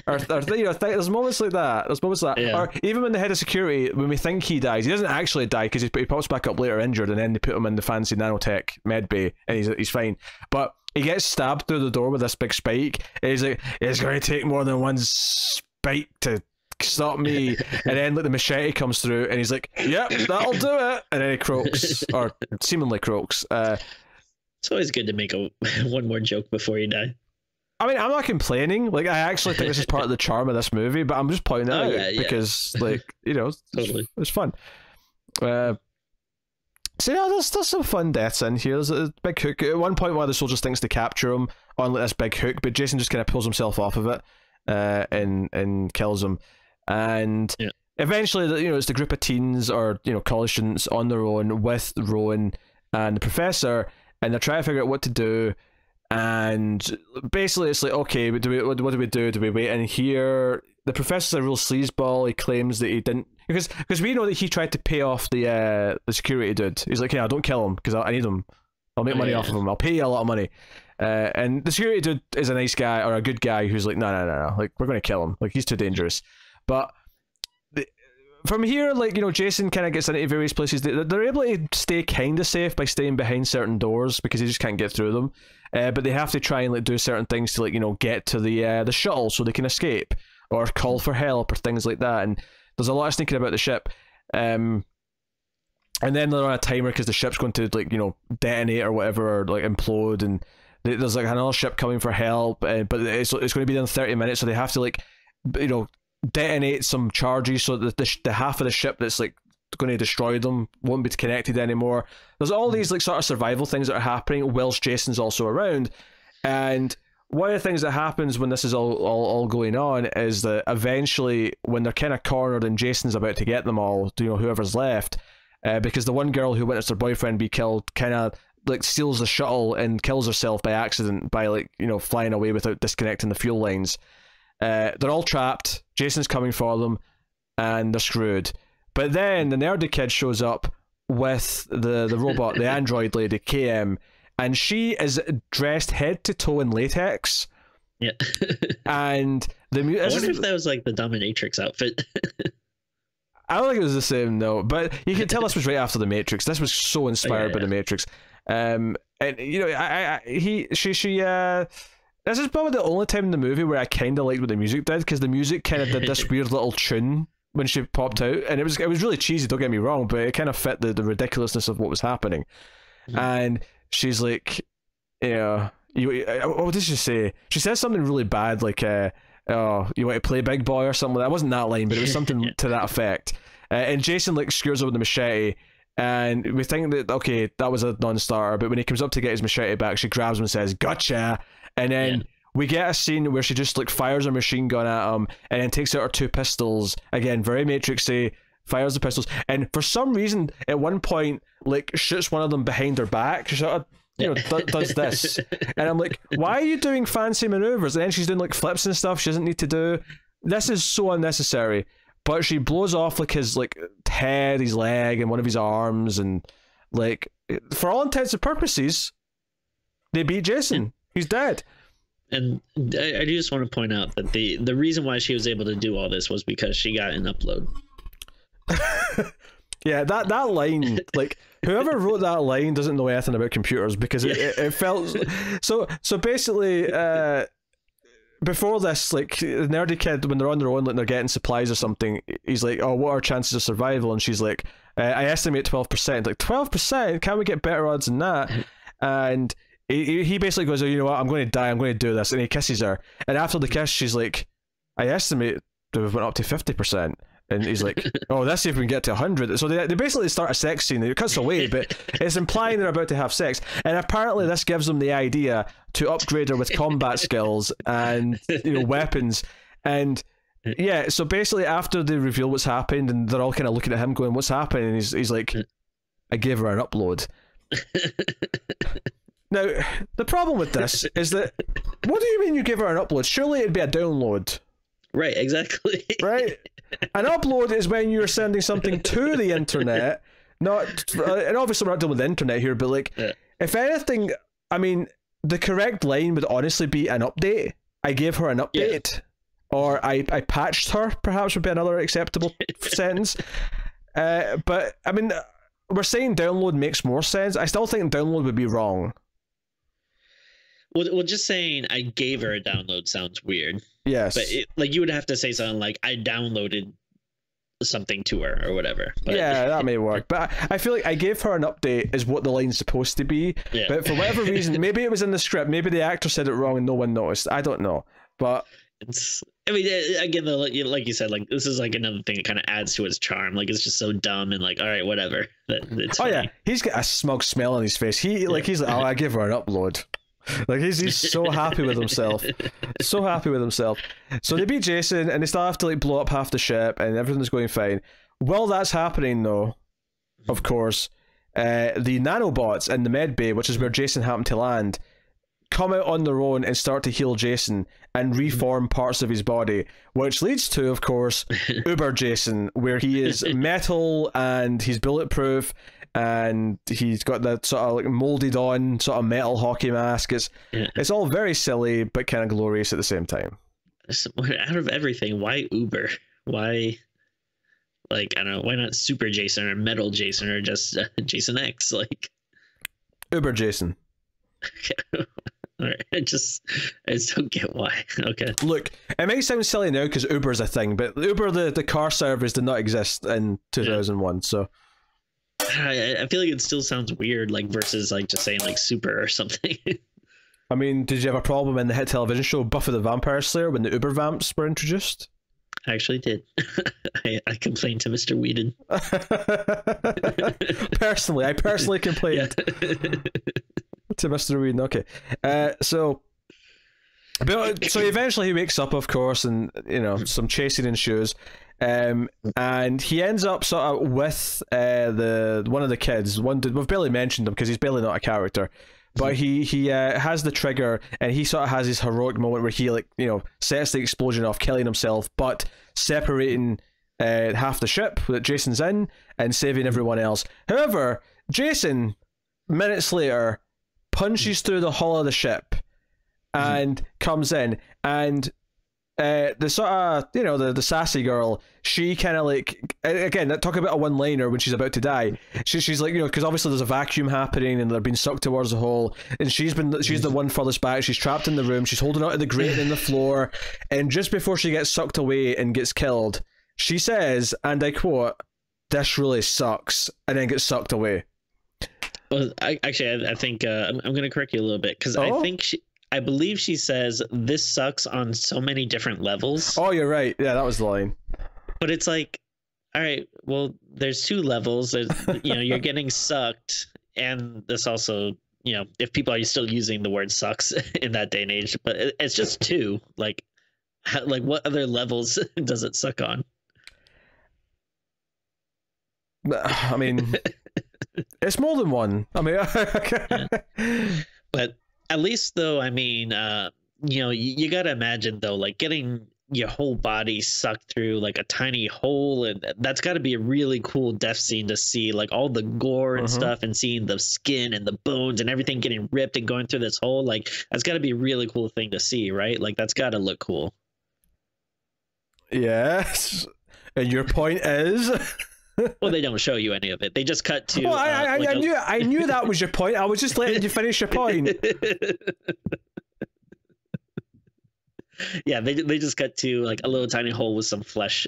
or there's moments like that. There's moments like that. Yeah. Or even when the head of security, when we think he dies, he doesn't actually die because he pops back up later injured, and then they put him in the fancy nanotech med bay, and he's fine. But he gets stabbed through the door with this big spike, and he's like, "It's going to take more than one spike to stop me." And then like the machete comes through, and he's like, "Yep, that'll do it." And then he croaks, or seemingly croaks. It's always good to make one more joke before you die. I mean, I'm not complaining. Like, I actually think this is part of the charm of this movie, but I'm just pointing it out because, like, totally. It's fun. So yeah, there's some fun deaths in here. There's a big hook. At one point, one of the soldiers thinks to capture him on like this big hook, but Jason just kind of pulls himself off of it and kills him. And eventually, it's the group of teens or college students on their own with Rowan and the professor, and they're trying to figure out what to do. And basically it's like, okay, what do we do? Do we wait in here? The professor's a real sleazeball. He claims that he didn't, because we know that he tried to pay off the security dude. He's like, "Yeah, don't kill him because I need him. I'll make money off of him. I'll pay you a lot of money." And the security dude is a nice guy or a good guy who's like, no, like, we're going to kill him. Like, he's too dangerous. But from here, like, Jason kind of gets into various places. They're able to stay kind of safe by staying behind certain doors because they just can't get through them. But they have to try and like do certain things to like get to the shuttle so they can escape or call for help or things like that. And there's a lot of sneaking about the ship. And then they're on a timer because the ship's going to like detonate or whatever, or like implode. And there's like another ship coming for help, but it's going to be in 30 minutes, so they have to like detonate some charges so that the half of the ship that's like going to destroy them won't be connected anymore. There's all these like sort of survival things that are happening whilst Jason's also around. And one of the things that happens when this is all going on is that eventually when they're kind of cornered and Jason's about to get them all, whoever's left, because the one girl who witnessed her boyfriend be killed kind of like steals the shuttle and kills herself by accident by like, you know, flying away without disconnecting the fuel lines. They're all trapped. Jason's coming for them, and they're screwed. But then the nerdy kid shows up with the robot, the android lady, KM, and she is dressed head to toe in latex. Yeah. And I wonder if that was like the dominatrix outfit. I don't think it was the same, no. But you can tell this was right after the Matrix. This was so inspired by the Matrix. And you know, this is probably the only time in the movie where I kind of liked what the music did, because the music kind of did this weird little tune when she popped out, and it was really cheesy. Don't get me wrong, but it kind of fit the ridiculousness of what was happening. Mm-hmm. And she's like, you know, what did she say? She says something really bad, like, "Oh, you want to play big boy" or something like that. It wasn't that line, but it was something to that effect. And Jason like skewers her with the machete, and we think that, okay, that was a non-starter, but when he comes up to get his machete back, she grabs him and says, "Gotcha!" And then we get a scene where she just like fires a machine gun at him, and then takes out her two pistols. Again, very Matrixy. Fires the pistols, and for some reason, at one point, like shoots one of them behind her back. She sort of, you know, does this, and I'm like, why are you doing fancy maneuvers? And then she's doing like flips and stuff she doesn't need to do. This is so unnecessary. But she blows off like his like head, his leg, and one of his arms, and like for all intents and purposes, they beat Jason. He's dead. And I just want to point out that the reason why she was able to do all this was because she got an upload. Yeah, that line, like whoever wrote that line doesn't know anything about computers, because it felt so basically before this, like the nerdy kid, when they're on their own, like they're getting supplies or something, he's like, "Oh, what are our chances of survival?" And she's like, "I estimate 12%." Like 12%? Can't we get better odds than that? And he basically goes, "Oh, you know what? I'm going to die. I'm going to do this." And he kisses her. And after the kiss, she's like, "I estimate that we've went up to 50%. And he's like, "Oh, let's see if we can get to 100. So they basically start a sex scene. It cuts away, but it's implying they're about to have sex. And apparently this gives them the idea to upgrade her with combat skills and, you know, weapons. And yeah, so basically after they reveal what's happened, and they're all kind of looking at him going, "What's happening?" And he's like, "I gave her an upload." Now, the problem with this is that, what do you mean you give her an upload? Surely it'd be a download. Right, exactly. Right? An upload is when you're sending something to the internet, not, and obviously we're not dealing with the internet here, but like, if anything, I mean, the correct line would honestly be an update. I gave her an update, or I patched her, perhaps would be another acceptable sentence. But I mean, we're saying download makes more sense. I still think download would be wrong. Well, just saying I gave her a download sounds weird. Yes. But like you would have to say something like, "I downloaded something to her," or whatever. But yeah, that may work. But I feel like "I gave her an update" is what the line's supposed to be. Yeah. But for whatever reason, maybe it was in the script, maybe the actor said it wrong and no one noticed. I don't know. But I mean, again, though, like you said, like this is like another thing that kind of adds to its charm. Like it's just so dumb and like, all right, whatever. It's funny. Yeah, he's got a smug smile on his face. He's like, "Oh, I gave her an upload." Like he's so happy with himself, so happy with himself. So they beat Jason, and they still have to like blow up half the ship, and everything's going fine. While that's happening, though, of course, the nanobots in the med bay, which is where Jason happened to land, come out on their own and start to heal Jason and reform parts of his body, which leads to, of course, Uber Jason, where he is metal and he's bulletproof. And he's got that sort of like molded on sort of metal hockey mask. It's all very silly but kind of glorious at the same time. Out of everything, why Uber? Why, like, I don't know, why not Super Jason or Metal Jason or just Jason X? Like Uber Jason. All right, I just don't get why. Okay. Look, it might sound silly now because Uber's a thing, but Uber, the car service, did not exist in 2001, so I feel like it still sounds weird, like versus like just saying like super or something. I mean, did you have a problem in the hit television show Buffy the Vampire Slayer when the Uber vamps were introduced? I actually did. I complained to Mr. Whedon. I personally complained to Mr. Whedon. Okay, so eventually he wakes up, of course, and you know some chasing ensues. And he ends up sort of with the one of the kids. We've barely mentioned him because he's barely not a character, but he has the trigger, and he sort of has his heroic moment where he, like, you know, sets the explosion off, killing himself, but separating half the ship that Jason's in and saving everyone else. However, Jason, minutes later, punches through the hull of the ship and comes in, and the sort of, you know, the sassy girl, she kind of, like, again, talk about a one-liner when she's about to die. She's like, you know, because obviously there's a vacuum happening and they're being sucked towards the hole, and she's the one furthest back. She's trapped in the room. She's holding onto the grating in the floor, and just before she gets sucked away and gets killed, she says, and I quote, "This really sucks," and then gets sucked away. Well, I think I'm going to correct you a little bit, because I believe she says, "This sucks on so many different levels." Oh, you're right. Yeah, that was the line. But it's like, all right, well, there's 2 levels. There's, you know, you're getting sucked, and this also, you know, if people are still using the word sucks in that day and age, but it's just 2. Like what other levels does it suck on? I mean, it's more than one. I mean, but at least, though, I mean, you know, you got to imagine, though, like, getting your whole body sucked through like a tiny hole, and that's got to be a really cool death scene to see, like all the gore and stuff, and seeing the skin and the bones and everything getting ripped and going through this hole. Like, that's got to be a really cool thing to see, right? Like, that's got to look cool. Yes. And your point is? Well, they don't show you any of it. They just cut to. Well, I knew that was your point. I was just letting you finish your point. Yeah, they just cut to like a little tiny hole with some flesh,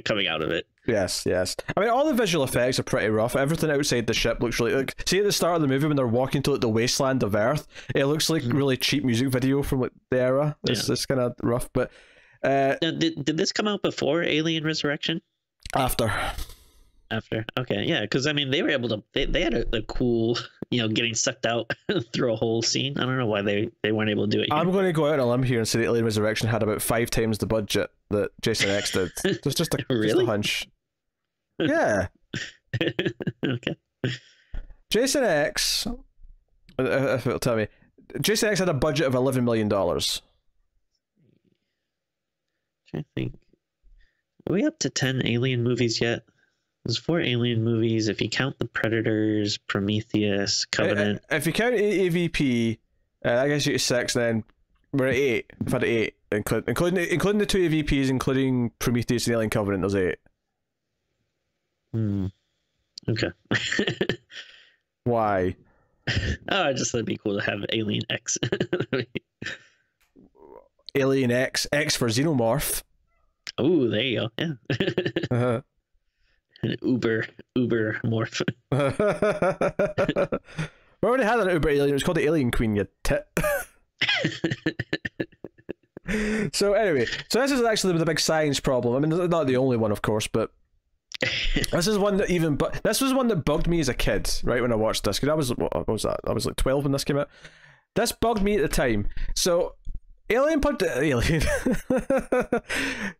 coming out of it. Yes. I mean, all the visual effects are pretty rough. Everything outside the ship looks really, like, see at the start of the movie when they're walking to, like, the wasteland of Earth, it looks like really cheap music video from, like, the era. It's kind of rough, but. Now, did this come out before Alien Resurrection? After. Okay, yeah, because I mean they were able to, they had a cool, you know, getting sucked out through a whole scene. I don't know why they weren't able to do it here. I'm going to go out on a limb here and say that Alien Resurrection had about 5 times the budget that Jason X did. There's just a, really? just a hunch. Yeah. Okay. Jason X, if it'll tell me, Jason X had a budget of $11 million. I think, are we up to 10 Alien movies yet? There's 4 Alien movies if you count the Predators, Prometheus, Covenant. If you count AVP, I guess you get 6. Then we're at 8. We've had 8, including the 2 AVPs, including Prometheus and Alien Covenant. There's 8. Okay. Why? Oh, I just thought it'd be cool to have Alien X. Alien X for Xenomorph. Oh, there you go. Yeah. An Uber morph. We already had an Uber alien. It was called the Alien Queen, you tit. So anyway, this is actually the big science problem. I mean, not the only one, of course, but this is one that this was one that bugged me as a kid, right, when I watched this, because what was that? I was like 12 when this came out. This bugged me at the time. So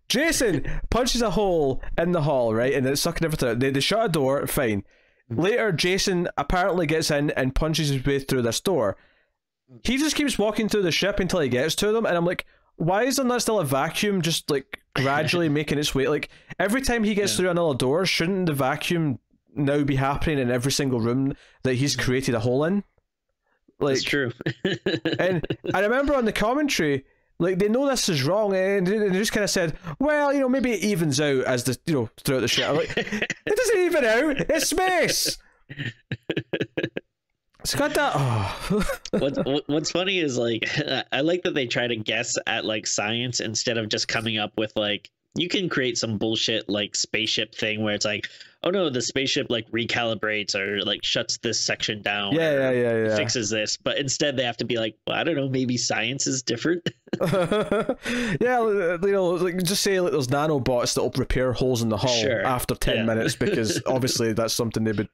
Jason punches a hole in the hull, right, and it's sucking everything out. They shut a door, fine. Later, Jason apparently gets in and punches his way through this door. He just keeps walking through the ship until he gets to them, and I'm like, why is there not still a vacuum just, like, gradually making its way? Like, every time he gets through another door, shouldn't the vacuum now be happening in every single room that he's created a hole in? Like, that's true. And I remember on the commentary, like, they know this is wrong, and they just kind of said, well, you know, maybe it evens out as the, you know, throughout the shit. I'm like, it doesn't even out. It's space. It's got that. Oh. What's funny is, like, I like that they try to guess at, like, science instead of just coming up with, like, you can create some bullshit, like, spaceship thing where it's like, oh no, the spaceship, like, recalibrates or, like, shuts this section down. Yeah. Fixes this, but instead they have to be like, well, I don't know, maybe science is different. Yeah, you know, like, just say, like, there's nanobots that will repair holes in the hull after 10 minutes, because obviously that's something they would,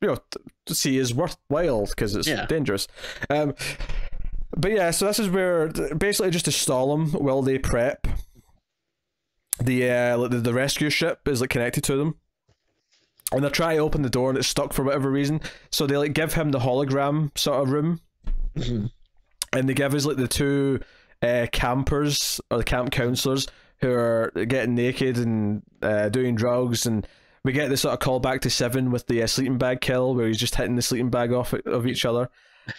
you know, to see is worthwhile because it's dangerous. But yeah, so this is where basically just to stall them while they prep. the rescue ship is like connected to them, and they're trying to open the door and it's stuck for whatever reason. So they like give him the hologram sort of room, and they give us like the two campers or the camp counselors who are getting naked and doing drugs, and we get this sort of callback to Seven with the sleeping bag kill where he's just hitting the sleeping bag off of each other.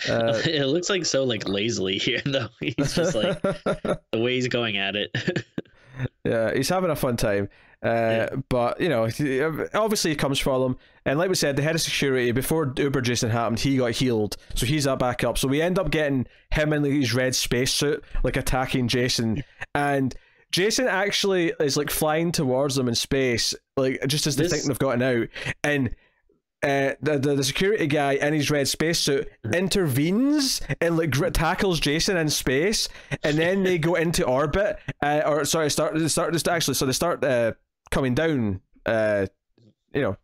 It looks like so like lazily here though. He's just like the way he's going at it. Yeah, he's having a fun time. But, you know, obviously he comes for them. And like we said, the head of security, before Uber Jason happened, he got healed. So he's up back up. So we end up getting him in like, his red spacesuit, like attacking Jason. And Jason actually is like flying towards them in space, like just as they think they've gotten out. And the security guy in his red spacesuit intervenes and like tackles Jason in space, and then they go into orbit. They start coming down,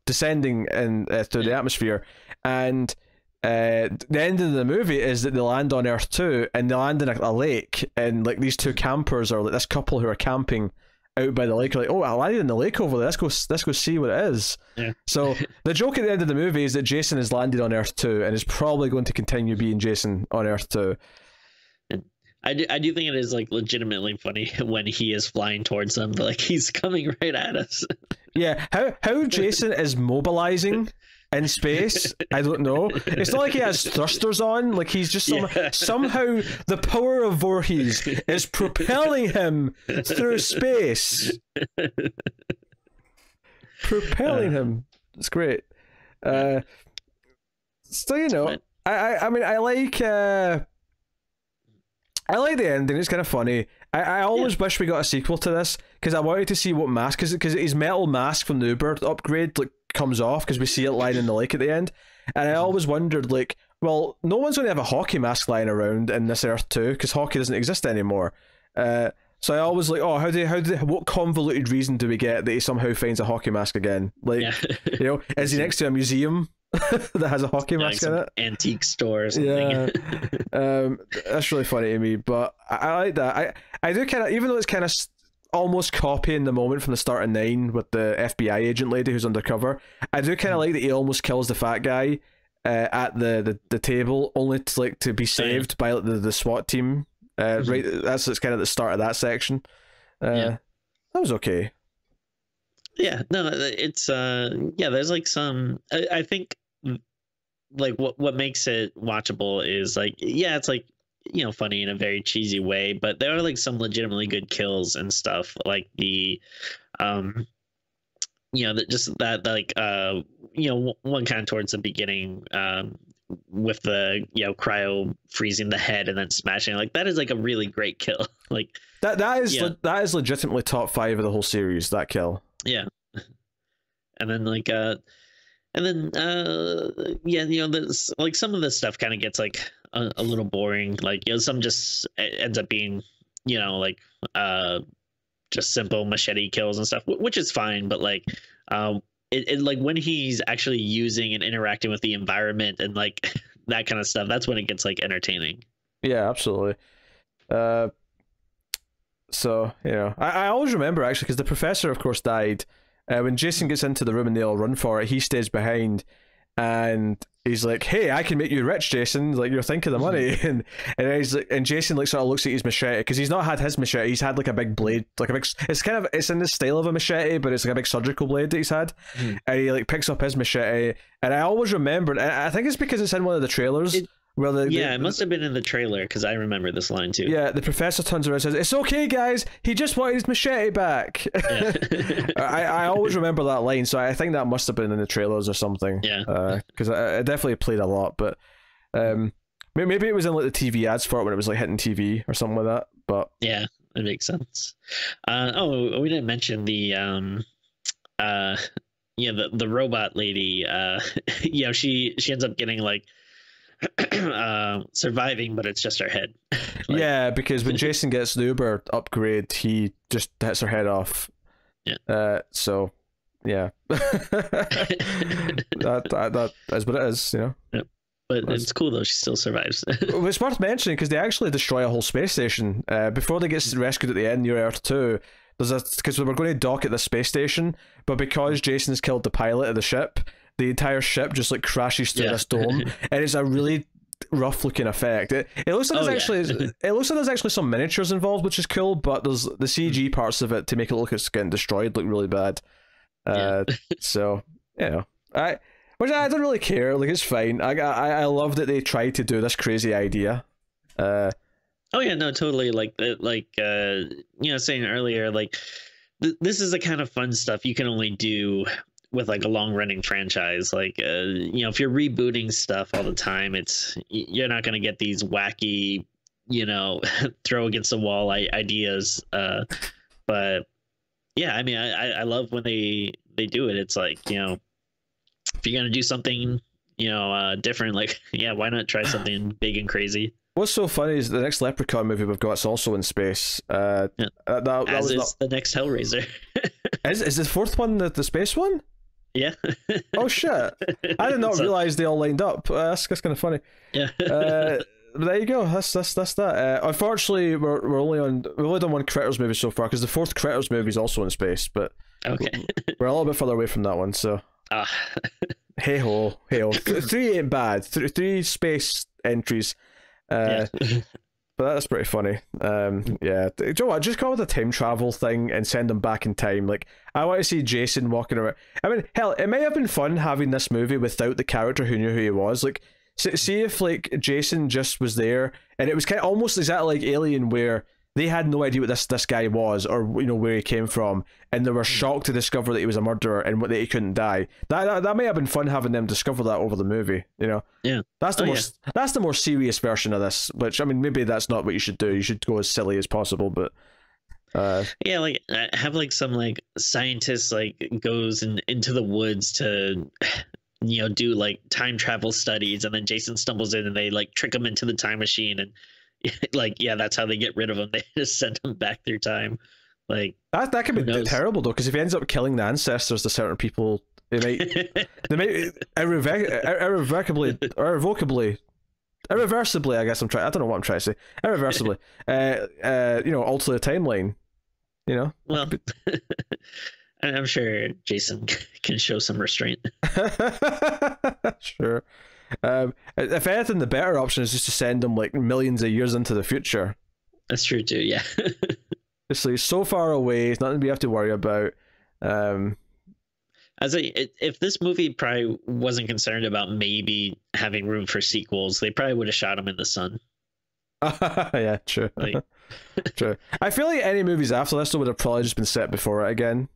descending through the atmosphere, and the end of the movie is that they land on Earth 2, and they land in a lake, and like these two campers are like this couple who are camping out by the lake are like, oh, I landed in the lake over there, let's go see what it is. Yeah. So the joke at the end of the movie is that Jason has landed on Earth 2 and is probably going to continue being Jason on Earth 2. I do think it is like legitimately funny when he is flying towards them, but like he's coming right at us. Yeah, how Jason is mobilizing in space, I don't know. It's not like he has thrusters on, like he's just somehow the power of Voorhees is propelling him through space. Propelling him. It's great. So you know, I mean I like the ending. It's kind of funny. I always wish we got a sequel to this, because I wanted to see what mask, because his metal mask from the Uber upgrade like comes off, because we see it lying in the lake at the end, and I always wondered like, well, no one's going to have a hockey mask lying around in this Earth 2 because hockey doesn't exist anymore. So I always like, oh, what convoluted reason do we get that he somehow finds a hockey mask again? Like, you know, is he next to a museum that has a hockey mask in it? Antique store or something. Yeah. That's really funny to me, but I like that. I do kind of, even though it's kind of almost copying the moment from the start of 9 with the FBI agent lady who's undercover, I do kind of like that he almost kills the fat guy at the table, only to be saved by the SWAT team. Right, that's kind of the start of that section. That was okay. Yeah, no, it's there's like some, I think like what makes it watchable is like, it's like, you know, funny in a very cheesy way, but there are like some legitimately good kills and stuff, like the one kind of towards the beginning, with the cryo freezing the head and then smashing, like that is like a really great kill. Like that is legitimately top 5 of the whole series, that kill. Yeah. And then like there's like some of this stuff kind of gets like a little boring, like some just ends up being just simple machete kills and stuff, which is fine, but like it like when he's actually using and interacting with the environment and like that kind of stuff, that's when it gets like entertaining. Yeah, absolutely. So I always remember actually, because the professor of course died. When Jason gets into the room and they all run for it, he stays behind and he's like, "Hey, I can make you rich, Jason. Like, you're thinking of the money." and he's like, and Jason like sort of looks at his machete, because he's not had his machete. He's had like a big blade, like a big. It's in the style of a machete, but it's like a big surgical blade that he's had. And he like picks up his machete, and I always remembered. I think it's because it's in one of the trailers. It must have been in the trailer, because I remember this line too. Yeah, the professor turns around and says, "It's okay, guys. He just wanted his machete back." Yeah. I always remember that line, so I think that must have been in the trailers or something. Yeah. Because I definitely played a lot, but maybe it was in like the TV ads for it when it was like hitting TV or something like that. But yeah, it makes sense. We didn't mention the the robot lady. She ends up getting like surviving, but it's just her head. Yeah, because when Jason gets the Uber upgrade, he just hits her head off. Yeah. So yeah. that is what it is, Yeah. But it's cool though, she still survives. It's worth mentioning because they actually destroy a whole space station before they get rescued at the end near Earth 2. because we were going to dock at the space station, but because Jason's killed the pilot of the ship, the entire ship just like crashes through this dome, and it's a really rough looking effect. It looks like it looks like there's actually some miniatures involved, which is cool, but there's the CG parts of it to make it look like it's getting destroyed look really bad. So which I don't really care. Like, it's fine. I love that they tried to do this crazy idea. Oh yeah, no, totally. Saying earlier, like this is the kind of fun stuff you can only do with like a long running franchise. Like if you're rebooting stuff all the time, you're not going to get these wacky throw against the wall ideas. But yeah, I mean, I love when they do it. It's like, if you're going to do something different, like, yeah, why not try something big and crazy? What's so funny is the next Leprechaun movie we've got is also in space. That was the next Hellraiser. Is the fourth one the space one? Yeah. Oh shit! I did not realize they all lined up. That's kind of funny. Yeah. But there you go. That's that. Unfortunately, we've only done one Critters movie so far because the fourth Critters movie is also in space, but okay, we're a little bit further away from that one. So hey ho. 3 ain't bad. 3 space entries. But that's pretty funny. Yeah. Do you know what? Just call it a time travel thing and send them back in time. Like, I want to see Jason walking around. I mean, hell, it might have been fun having this movie without the character who knew who he was. Like, see if like Jason just was there and it was kind of almost exactly like Alien, where they had no idea what this guy was or where he came from, and they were shocked to discover that he was a murderer and that he couldn't die. That may have been fun having them discover that over the movie. Yeah. That's the more serious version of this. Which, I mean, maybe that's not what you should do. You should go as silly as possible, but. Yeah, like have like some like scientist like goes into the woods to do like time travel studies, and then Jason stumbles in and they like trick him into the time machine, and like, yeah, that's how they get rid of him. They just send him back through time. Like, that could be terrible though, because if he ends up killing the ancestors to certain people, they might irreversibly, I guess I don't know what I'm trying to say. Irreversibly, alter the timeline. Well, I'm sure Jason can show some restraint. Sure. If anything, the better option is just to send them like millions of years into the future. That's true too. Yeah. It's like so far away. It's nothing we have to worry about. If this movie probably wasn't concerned about maybe having room for sequels, they probably would have shot him in the sun. Yeah, true. Like... True. I feel like any movies after this would have probably just been set before it again.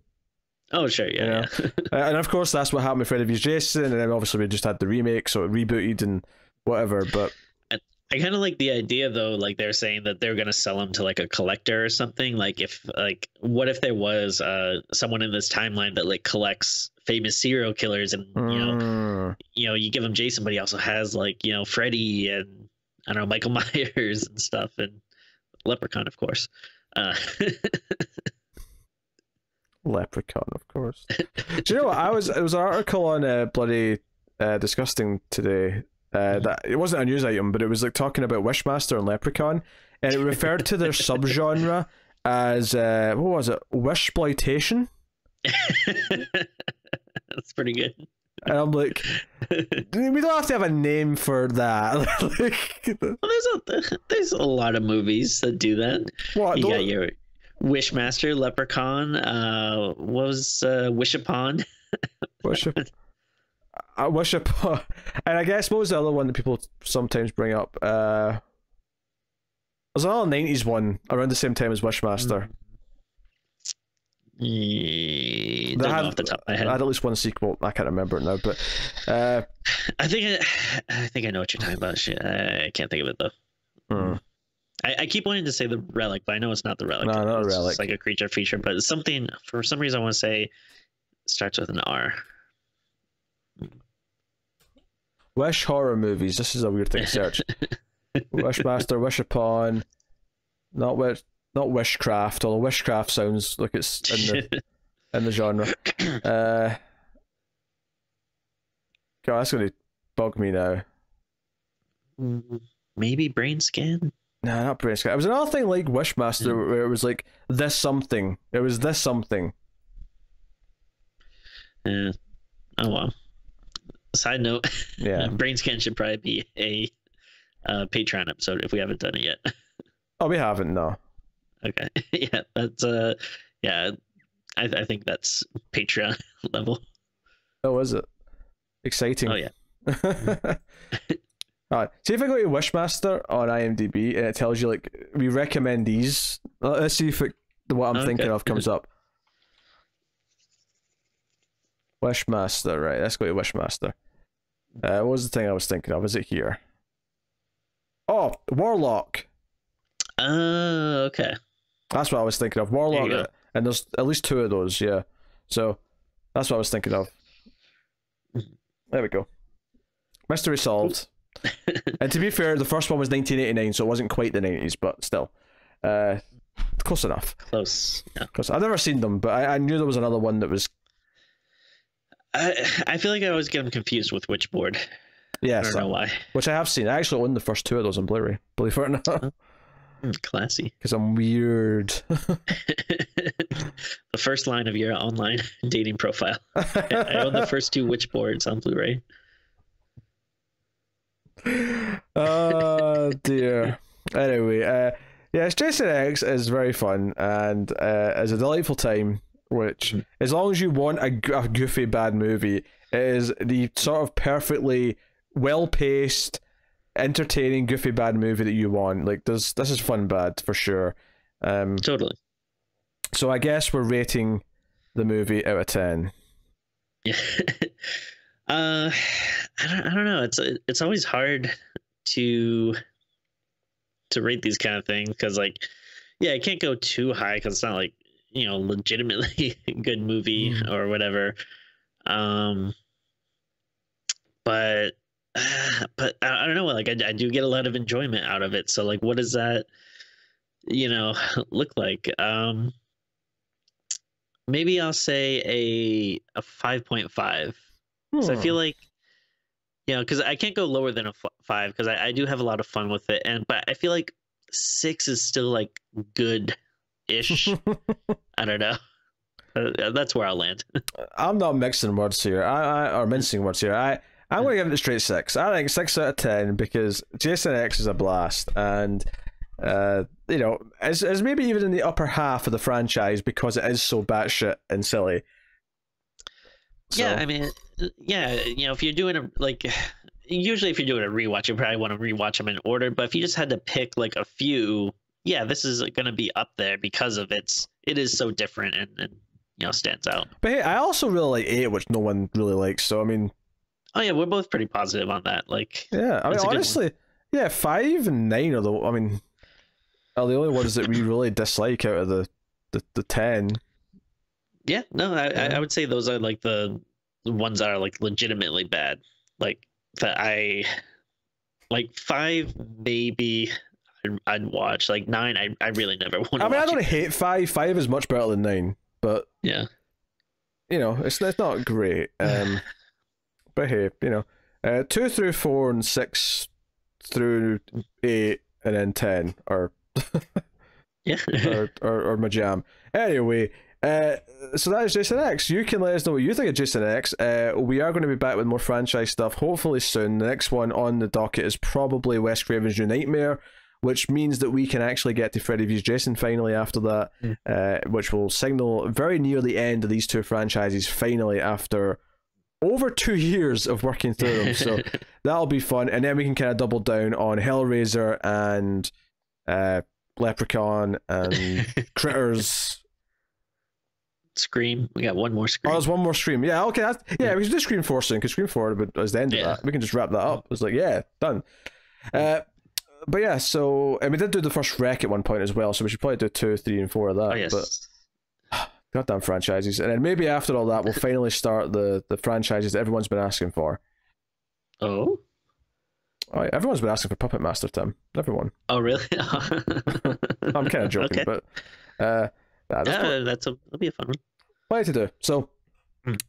Oh, sure, yeah. And of course, that's what happened with Freddy vs. Jason, and then obviously we just had the remake, so it rebooted and whatever, but... I kind of like the idea, though, like they're saying that they're going to sell them to like a collector or something. Like, what if there was someone in this timeline that like collects famous serial killers, and you give him Jason, but he also has like Freddy and I don't know, Michael Myers and stuff, and Leprechaun, of course. Leprechaun, of course. Do you know what? It was an article on bloody Disgusting today. That it wasn't a news item, but it was like talking about Wishmaster and Leprechaun, and it referred to their subgenre as what was it? Wishploitation. That's pretty good. And I'm like, we don't have to have a name for that. Well, there's a lot of movies that do that. What? You got your Wishmaster, Leprechaun. What was Wish-upon? Wish-upon. And I guess what was the other one that people sometimes bring up? There's another 90s one around the same time as Wishmaster. Don't know off the top of my head. I had at least one sequel. I can't remember it now, but I think I know what you're talking about. Shit, I can't think of it though. I keep wanting to say the Relic, but I know it's not the Relic. No, not a Relic. It's like a creature feature, but it's something, for some reason I want to say it starts with an R. Wish horror movies. This is a weird thing to search. Wishmaster, Wish-upon, not Wishcraft, although Wishcraft sounds like it's in the genre. God, that's going to bug me now. Maybe Brain Scan? Nah, not Brain Sky. It was another thing like Wishmaster where it was like this something. It was this something. Yeah. Oh well. Side note. Yeah. Brain Scan should probably be a Patreon episode if we haven't done it yet. Oh, we haven't. No. Okay. Yeah. That's yeah. I think that's Patreon level. Oh, is it? Exciting. Oh yeah. Alright, see if I go to Wishmaster on IMDb and it tells you like we recommend these. Let's see if what I'm thinking of comes up. Wishmaster, right? Let's go to Wishmaster. What was the thing I was thinking of? Is it here? Oh, Warlock. Oh, okay. That's what I was thinking of. Warlock, and there's at least 2 of those. Yeah, so that's what I was thinking of. There we go. Mystery solved. And to be fair, the first one was 1989, so it wasn't quite the 90s, but still. Close enough. Close. Yeah. Close. I've never seen them, but I knew there was another one that was... I feel like I always get them confused with Witchboard. Yes. I don't know why. Which I have seen. I actually own the first 2 of those on Blu-ray, believe it or not. Classy. Because I'm weird. The first line of your online dating profile. I own the first 2 Witchboards on Blu-ray. Oh dear. Anyway, yes, Jason X is very fun and is a delightful time, which as long as you want a goofy bad movie, it is the sort of perfectly well-paced, entertaining goofy bad movie that you want. Like this is fun bad for sure. Totally. So I guess we're rating the movie out of 10. Yeah. I don't know. It's always hard to rate these kind of things because, like, yeah, it can't go too high because it's not like, you know, legitimately good movie or whatever. But I don't know. Like, I do get a lot of enjoyment out of it. So, like, what does that, you know, look like? Maybe I'll say a 5.5. So I feel like, you know, because I can't go lower than a 5 because I do have a lot of fun with it, but I feel like 6 is still like good-ish. I don't know. That's where I'll land. I'm not mixing words here. Or mincing words here. I'm going to give it a straight 6. I think 6 out of 10 because Jason X is a blast, and you know, is maybe even in the upper half of the franchise because it is so batshit and silly. So. Yeah, I mean, yeah, you know, if you're doing usually if you're doing a rewatch, you probably want to rewatch them in order. But if you just had to pick like a few, yeah, this is going to be up there because of it is so different and you know, stands out. But hey, I also really like 8, which no one really likes. So I mean, oh yeah, we're both pretty positive on that. Like, yeah, I mean, honestly, yeah, 5 and 9 are the only ones that we really dislike out of the 10. Yeah, no, I would say those are like the ones that are like legitimately bad. Like that I like 5 maybe I'd watch. Like 9 I really never want to watch. I mean, I don't hate 5. 5 is much better than 9, but yeah, you know, it's not great. But hey, you know, 2 through 4 and 6 through 8 and then 10 are yeah, or my jam. Anyway. So that is Jason X. You can let us know what you think of Jason X. We are going to be back with more franchise stuff hopefully soon. The next one on the docket is probably Wes Craven's New Nightmare, which means that we can actually get to Freddy vs. Jason finally after that, which will signal very near the end of these 2 franchises finally after over 2 years of working through them. So that'll be fun, and then we can kind of double down on Hellraiser and Leprechaun and Critters. Scream. We got one more Scream. Oh, there's one more Scream. Yeah, okay. We should do Scream 4 soon, because Scream 4 was the end of that. We can just wrap that up. It's like, yeah, done. But yeah, so, and we did do the first Wreck at one point as well, so we should probably do 2, 3, and 4 of that. Oh, yes. But goddamn franchises. And then maybe after all that, we'll finally start the franchises that everyone's been asking for. Oh? Oh, yeah, everyone's been asking for Puppet Master, Tim. Everyone. Oh, really? I'm kind of joking, okay. but that'll be a fun one. What Plenty to do. So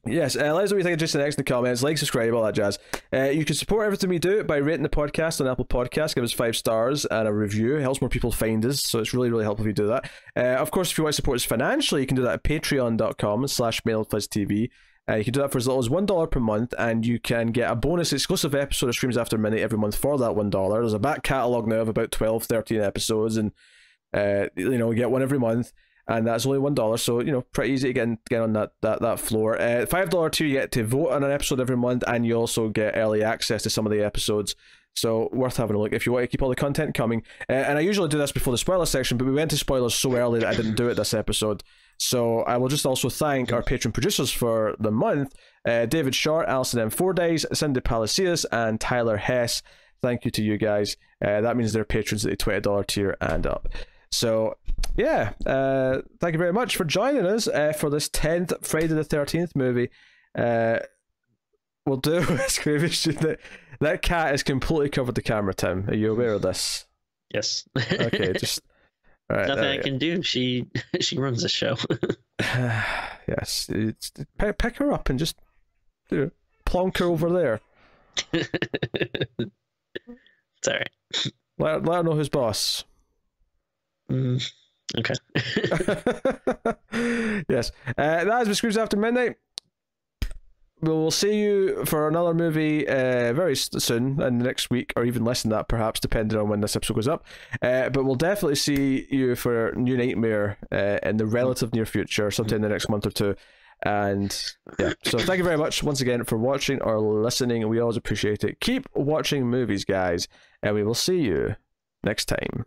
Yes, let us know what you think of Jason X in the comments. Like, subscribe, all that jazz. You can support everything we do by rating the podcast on Apple Podcasts. Give us 5 stars and a review. It helps more people find us, so it's really, really helpful if you do that. Of course, if you want to support us financially, you can do that at patreon.com/MailedFuzzTV. You can do that for as little as $1 per month, and you can get a bonus exclusive episode of Streams After Midnight every month for that $1. There's a back catalogue now of about 12, 13 episodes, and you get one every month. And that's only $1, so pretty easy to get on that floor. $5 tier, you get to vote on an episode every month, and you also get early access to some of the episodes. So worth having a look if you want to keep all the content coming. And I usually do this before the spoiler section, but we went to spoilers so early that I didn't do it this episode. So I will just also thank our patron producers for the month: David Short, Alison M. Fordyce, Cindy Palacios, and Tyler Hess. Thank you to you guys. That means they're patrons at the $20 tier and up. So yeah, thank you very much for joining us for this 10th Friday the 13th movie. We'll do that cat is completely covered the camera, Tim. Are you aware of this? Yes. Okay, just all right, nothing I can do. She runs the show. Yes, pick her up and just plonk her over there. It's all right. Let her know who's boss. Okay. Yes. That has been Screws After Midnight. We'll see you for another movie very soon, in the next week, or even less than that, perhaps, depending on when this episode goes up. But we'll definitely see you for New Nightmare in the relative near future, sometime in the next month or two. And yeah, so thank you very much once again for watching or listening. We always appreciate it. Keep watching movies, guys, and we will see you next time.